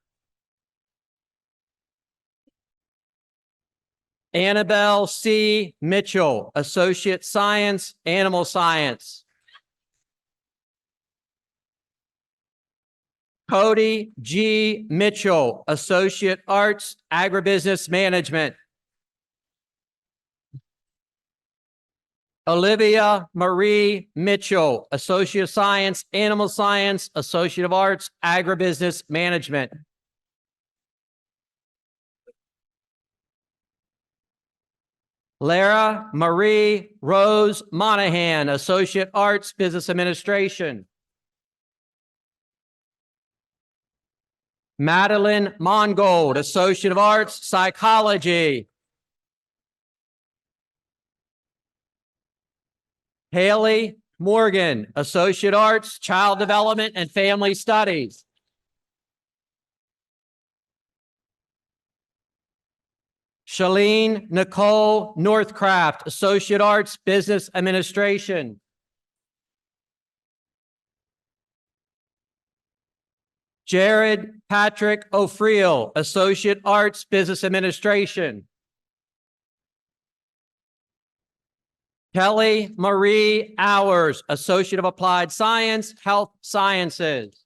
Annabelle C. Mitchell, Associate Science, Animal Science. Cody G. Mitchell, Associate Arts, Agribusiness Management. Olivia Marie Mitchell, Associate of Science, Animal Science, Associate of Arts, Agribusiness Management. Lara Marie Rose Monahan, Associate Arts, Business Administration. Madeline Mongold, Associate of Arts, Psychology. Haley Morgan, Associate Arts, Child Development and Family Studies. Shalene Nicole Northcraft, Associate Arts, Business Administration. Jared Patrick O'Friel, Associate Arts, Business Administration. Kelly Marie Hours, Associate of Applied Science, Health Sciences.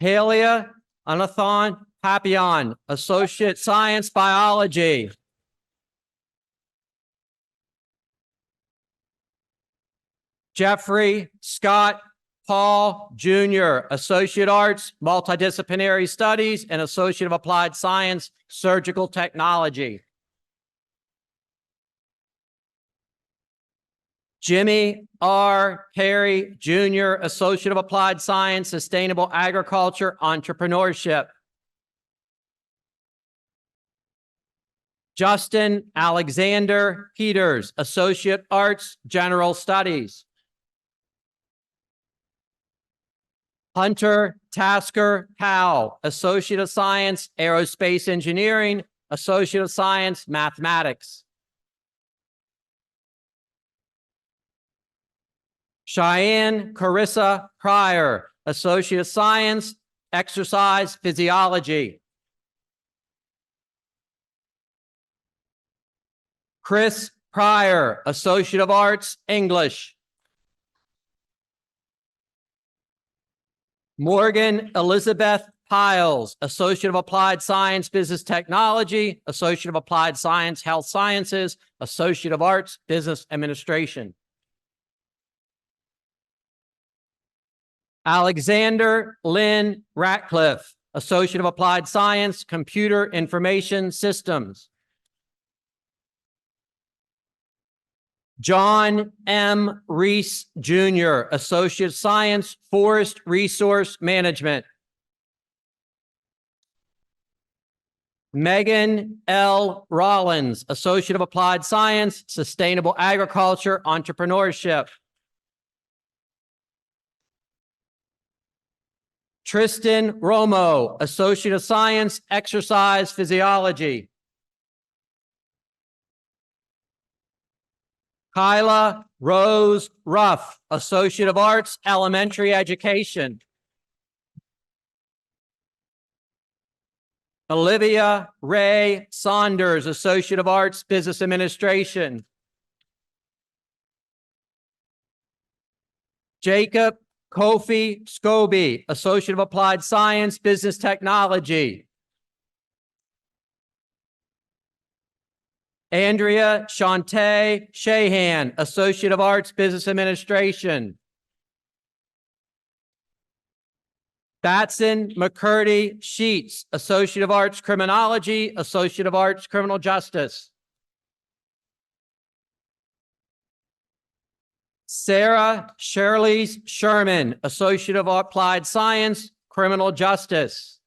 Halia Anathan Papillon, Associate Science Biology. Jeffrey Scott Paul Jr., Associate Arts, Multidisciplinary Studies, and Associate of Applied Science, Surgical Technology. Jimmy R. Perry Jr., Associate of Applied Science, Sustainable Agriculture, Entrepreneurship. Justin Alexander Peters, Associate Arts, General Studies. Hunter Tasker Powell, Associate of Science, Aerospace Engineering, Associate of Science, Mathematics. Cheyenne Carissa Pryor, Associate of Science, Exercise Physiology. Chris Pryor, Associate of Arts, English. Morgan Elizabeth Piles, Associate of Applied Science, Business Technology, Associate of Applied Science, Health Sciences, Associate of Arts, Business Administration. Alexander Lynn Ratcliffe, Associate of Applied Science, Computer Information Systems. John M. Reese Jr., Associate of Science, Forest Resource Management. Megan L. Rollins, Associate of Applied Science, Sustainable Agriculture, Entrepreneurship. Tristan Romo, Associate of Science, Exercise Physiology. Kyla Rose Ruff, Associate of Arts, Elementary Education. Olivia Ray Saunders, Associate of Arts, Business Administration. Jacob Kofi Scobie, Associate of Applied Science, Business Technology. Andrea Shantae Shahan, Associate of Arts, Business Administration. Batson McCurdy Sheets, Associate of Arts, Criminology, Associate of Arts, Criminal Justice. Sarah Shirley Sherman, Associate of Applied Science, Criminal Justice.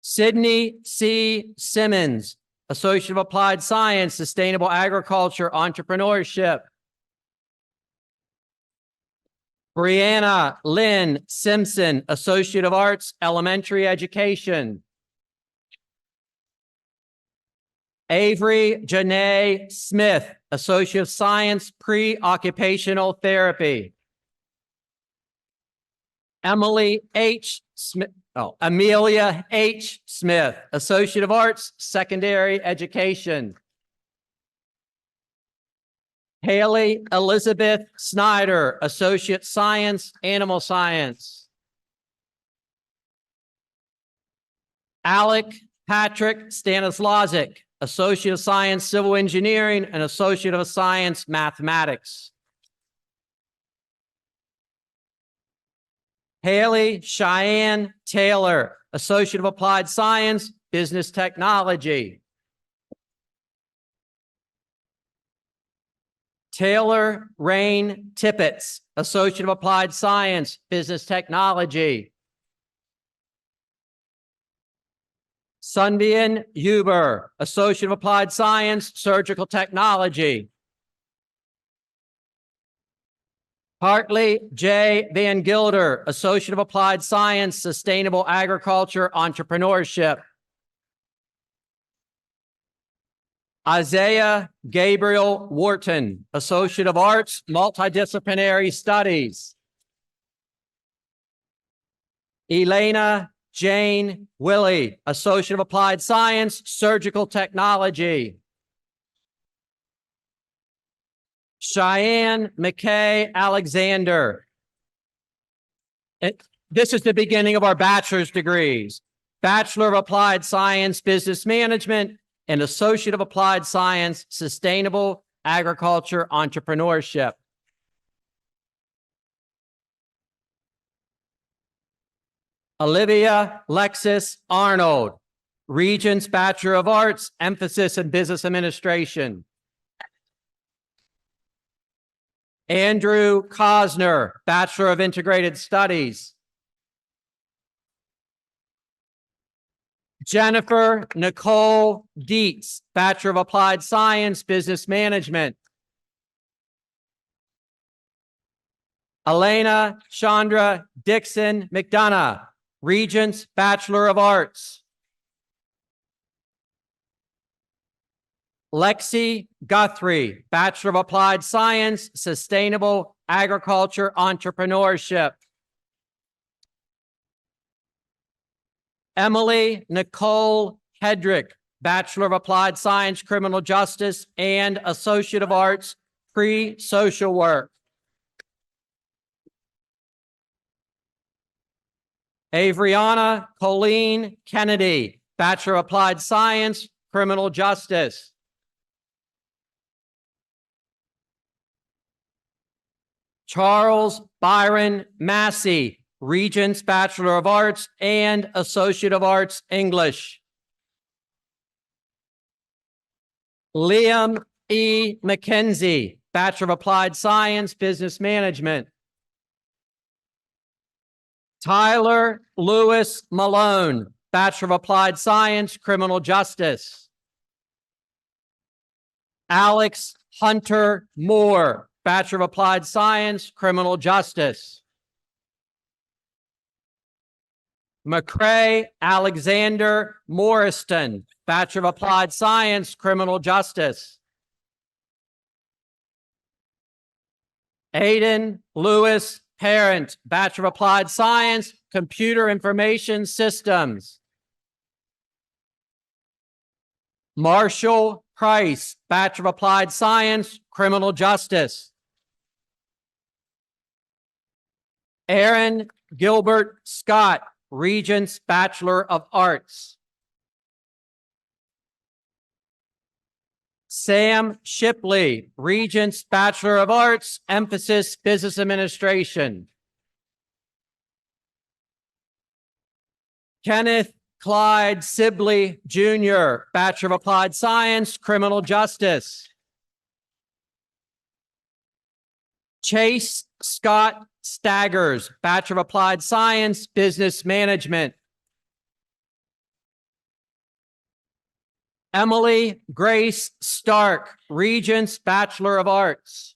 Sydney C. Simmons, Associate of Applied Science, Sustainable Agriculture, Entrepreneurship. Brianna Lynn Simpson, Associate of Arts, Elementary Education. Avery Janae Smith, Associate of Science, Pre-Occupational Therapy. Amelia H. Smith, Associate of Arts, Secondary Education. Haley Elizabeth Snyder, Associate Science, Animal Science. Alec Patrick Stanislazic, Associate of Science, Civil Engineering, and Associate of Science, Mathematics. Haley Cheyenne Taylor, Associate of Applied Science, Business Technology. Taylor Rain Tippett, Associate of Applied Science, Business Technology. Sunbian Huber, Associate of Applied Science, Surgical Technology. Hartley J. Van Gilder, Associate of Applied Science, Sustainable Agriculture, Entrepreneurship. Isaiah Gabriel Wharton, Associate of Arts, Multidisciplinary Studies. Elena Jane Willie, Associate of Applied Science, Surgical Technology. Cheyenne McKay Alexander. This is the beginning of our bachelor's degrees. Bachelor of Applied Science, Business Management, and Associate of Applied Science, Sustainable Agriculture, Entrepreneurship. Olivia Lexis Arnold, Regents Bachelor of Arts, emphasis in Business Administration. Andrew Cosner, Bachelor of Integrated Studies. Jennifer Nicole Dietz, Bachelor of Applied Science, Business Management. Elena Chandra Dixon McDonough, Regents Bachelor of Arts. Lexi Guthrie, Bachelor of Applied Science, Sustainable Agriculture, Entrepreneurship. Emily Nicole Hedrick, Bachelor of Applied Science, Criminal Justice, and Associate of Arts, Pre-Social Work. Avriana Colleen Kennedy, Bachelor of Applied Science, Criminal Justice. Charles Byron Massey, Regents Bachelor of Arts and Associate of Arts, English. Liam E. McKenzie, Bachelor of Applied Science, Business Management. Tyler Lewis Malone, Bachelor of Applied Science, Criminal Justice. Alex Hunter Moore, Bachelor of Applied Science, Criminal Justice. McCrae Alexander Morriston, Bachelor of Applied Science, Criminal Justice. Aiden Lewis Parent, Bachelor of Applied Science, Computer Information Systems. Marshall Price, Bachelor of Applied Science, Criminal Justice. Aaron Gilbert Scott, Regents Bachelor of Arts. Sam Shipley, Regents Bachelor of Arts, emphasis Business Administration. Kenneth Clyde Sibley Jr., Bachelor of Applied Science, Criminal Justice. Chase Scott Staggers, Bachelor of Applied Science, Business Management. Emily Grace Stark, Regents Bachelor of Arts.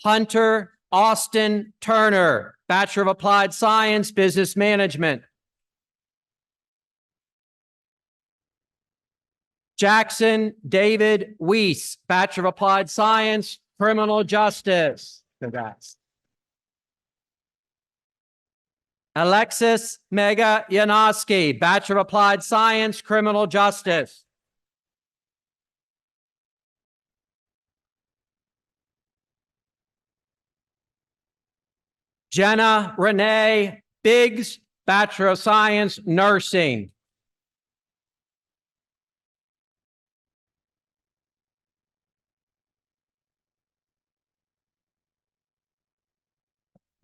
Hunter Austin Turner, Bachelor of Applied Science, Business Management. Jackson David Weiss, Bachelor of Applied Science, Criminal Justice. Congrats. Alexis Mega Yanoski, Bachelor of Applied Science, Criminal Justice. Jenna Renee Biggs, Bachelor of Science, Nursing.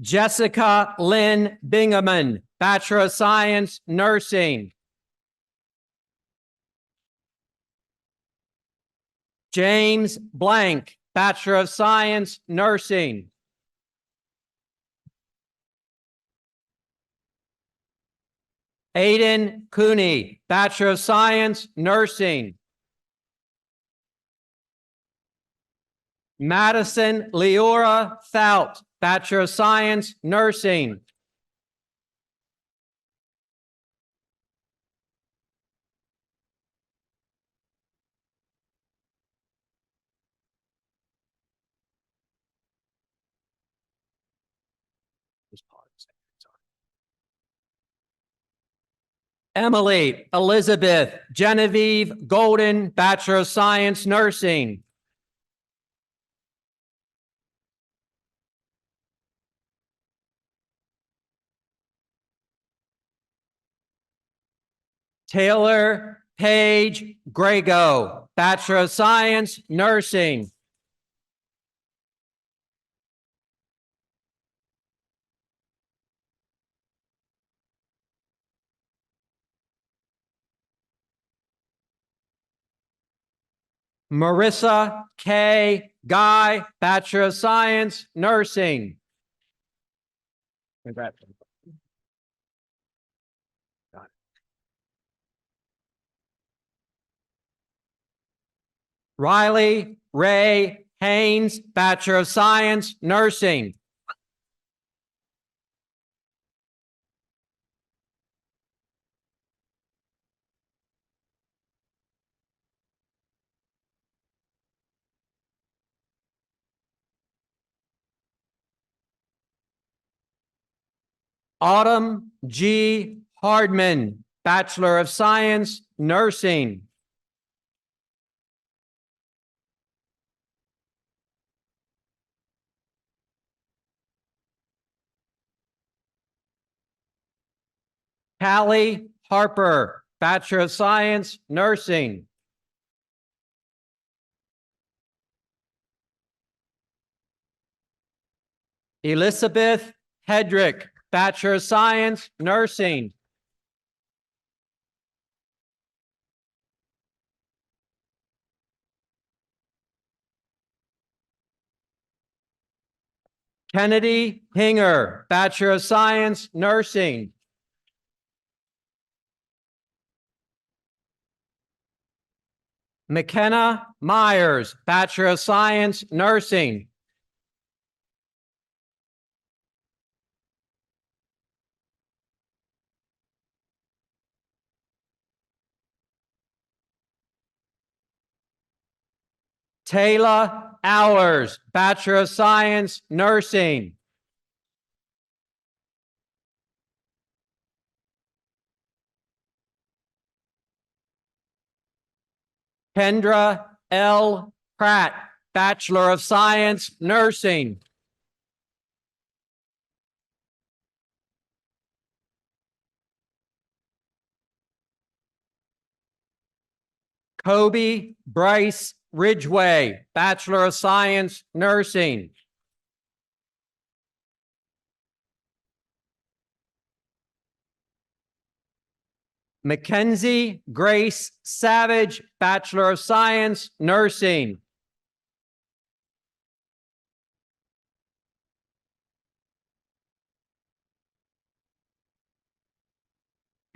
Jessica Lynn Bingaman, Bachelor of Science, Nursing. James Blank, Bachelor of Science, Nursing. Aiden Cooney, Bachelor of Science, Nursing. Madison Leora Fout, Bachelor of Science, Nursing. Emily Elizabeth Genevieve Golden, Bachelor of Science, Nursing. Taylor Paige Grego, Bachelor of Science, Nursing. Marissa K. Guy, Bachelor of Science, Nursing. Congratulations. Riley Ray Haynes, Bachelor of Science, Nursing. Autumn G. Hardman, Bachelor of Science, Nursing. Callie Harper, Bachelor of Science, Nursing. Elizabeth Hedrick, Bachelor of Science, Nursing. Kennedy Hinger, Bachelor of Science, Nursing. McKenna Myers, Bachelor of Science, Nursing. Taylor Hours, Bachelor of Science, Nursing. Kendra L. Pratt, Bachelor of Science, Nursing. Kobe Bryce Ridgway, Bachelor of Science, Nursing. Mackenzie Grace Savage, Bachelor of Science, Nursing.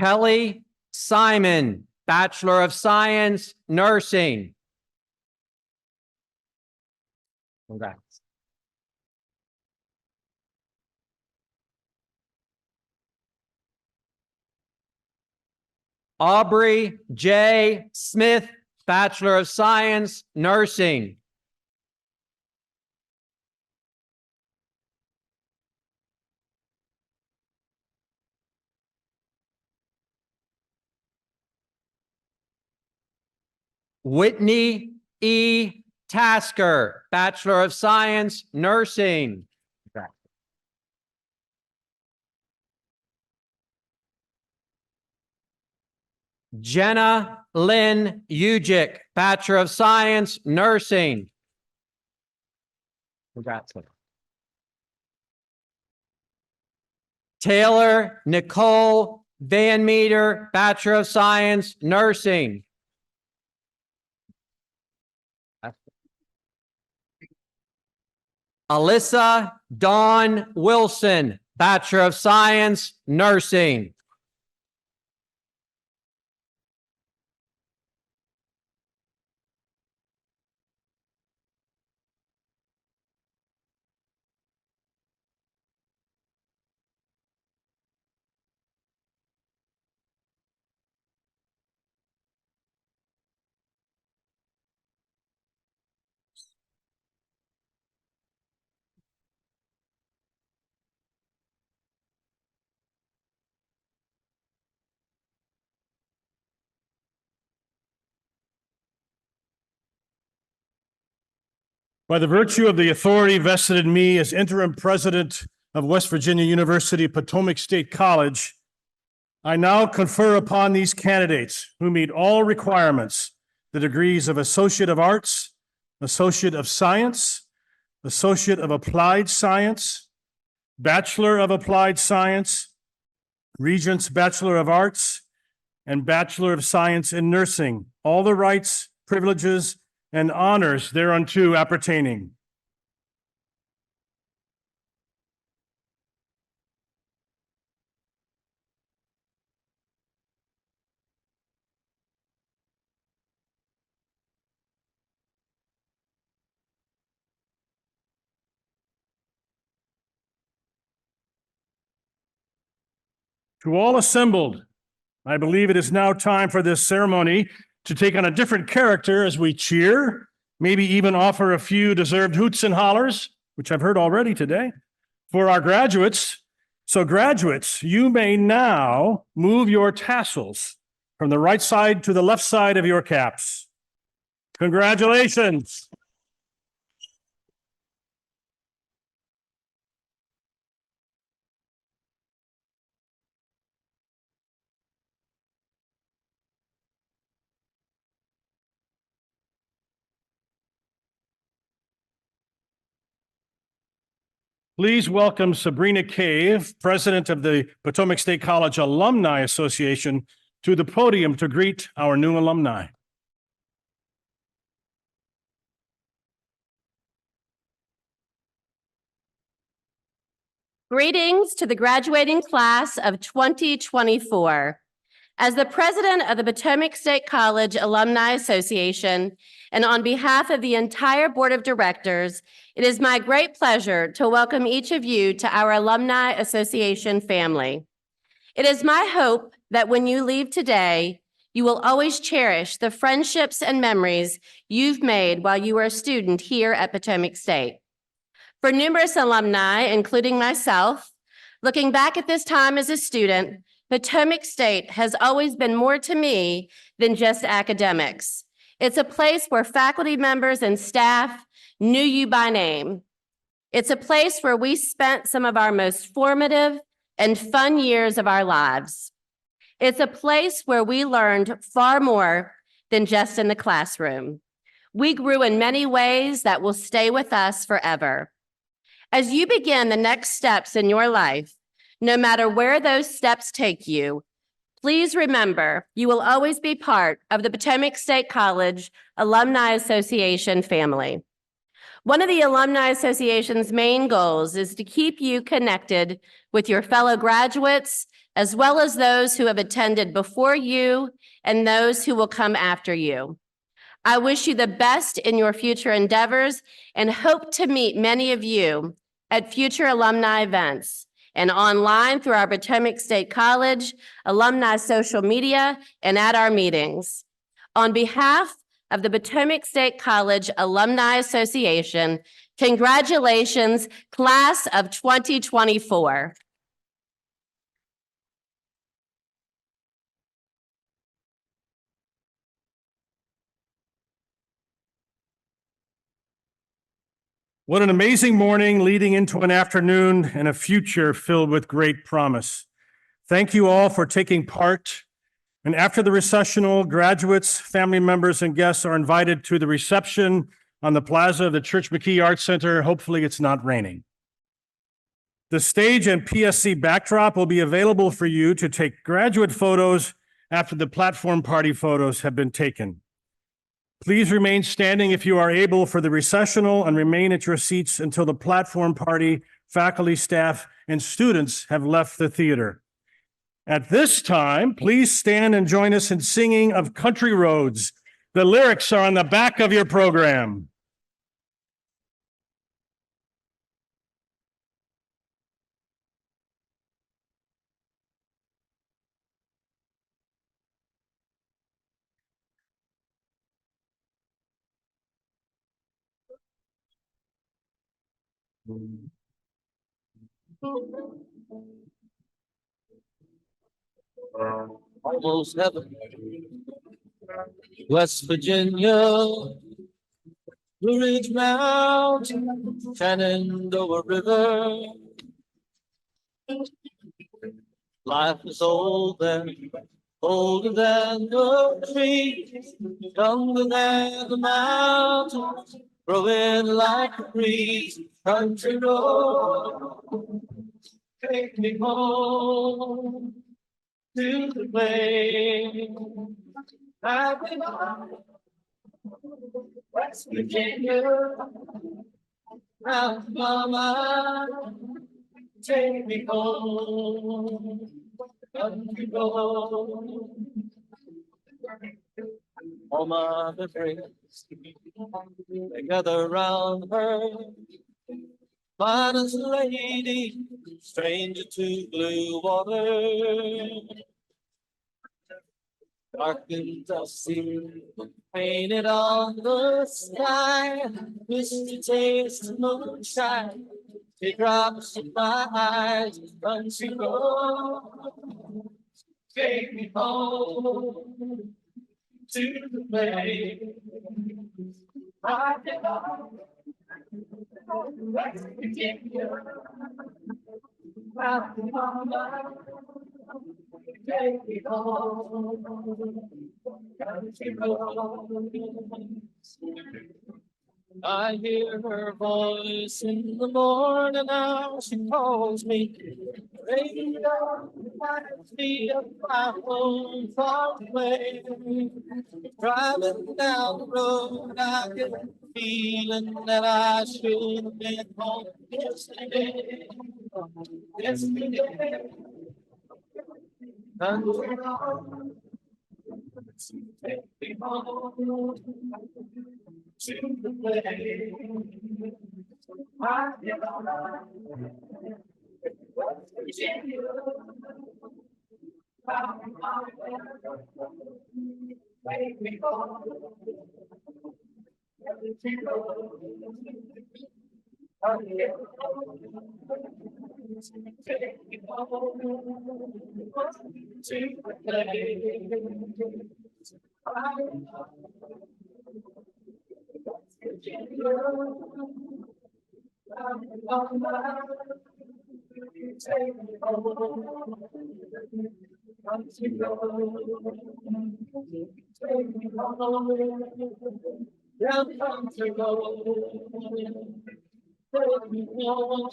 Kelly Simon, Bachelor of Science, Nursing. Congrats. Aubrey J. Smith, Bachelor of Science, Nursing. Whitney E. Tasker, Bachelor of Science, Nursing. Jenna Lynn Ujic, Bachelor of Science, Nursing. Congrats. Taylor Nicole Van Meter, Bachelor of Science, Nursing. Alyssa Dawn Wilson, Bachelor of Science, Nursing. By the virtue of the authority vested in me as interim president of West Virginia University Potomac State College, I now confer upon these candidates who meet all requirements the degrees of Associate of Arts, Associate of Science, Associate of Applied Science, Bachelor of Applied Science, Regents Bachelor of Arts, and Bachelor of Science in Nursing, all the rights, privileges, and honors thereunto appertaining. To all assembled, I believe it is now time for this ceremony to take on a different character as we cheer, maybe even offer a few deserved hoots and hollers, which I've heard already today, for our graduates. So graduates, you may now move your tassels from the right side to the left side of your caps. Congratulations. Please welcome Sabrina Cave, President of the Potomac State College Alumni Association, to the podium to greet our new alumni. Greetings to the graduating class of 2024. As the president of the Potomac State College Alumni Association, and on behalf of the entire board of directors, it is my great pleasure to welcome each of you to our Alumni Association family. It is my hope that when you leave today, you will always cherish the friendships and memories you've made while you were a student here at Potomac State. For numerous alumni, including myself, looking back at this time as a student, Potomac State has always been more to me than just academics. It's a place where faculty members and staff knew you by name. It's a place where we spent some of our most formative and fun years of our lives. It's a place where we learned far more than just in the classroom. We grew in many ways that will stay with us forever. As you begin the next steps in your life, no matter where those steps take you, please remember you will always be part of the Potomac State College Alumni Association family. One of the Alumni Association's main goals is to keep you connected with your fellow graduates, as well as those who have attended before you and those who will come after you. I wish you the best in your future endeavors and hope to meet many of you at future alumni events and online through our Potomac State College alumni social media and at our meetings. On behalf of the Potomac State College Alumni Association, congratulations, class of 2024. What an amazing morning leading into an afternoon and a future filled with great promise. Thank you all for taking part. And after the recessional, graduates, family members, and guests are invited to the reception on the plaza of the Church McKee Arts Center. Hopefully it's not raining. The stage and PSC backdrop will be available for you to take graduate photos after the platform party photos have been taken. Please remain standing if you are able for the recessional and remain at your seats until the platform party, faculty, staff, and students have left the theater. At this time, please stand and join us in singing of Country Roads. The lyrics are on the back of your program. Almost heaven. West Virginia, Blue Ridge Mountain, Shenandoah River. Life is older than the trees, younger than the mountains, growing like a breeze. Country road, take me home to the place I belong. West Virginia, Mama, take me home. Country road. All my friends, they gather round her. Finest lady, stranger to blue water. Dark and dusty, painted on the sky. Wish to taste the moonshine. Teardrops in my eyes, country road. Take me home to the place I belong. West Virginia, Mama, take me home. Country road. I hear her voice in the morning now. She calls me. Radio reminds me of my home far away. Driving down the road, I get a feeling that I should have been home yesterday. Yesterday. Country road, take me home to the place I belong. West Virginia, take me home. Take me home to the place I belong. West Virginia, take me home. Country road, take me home. Down country road, take me home.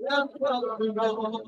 Down country road.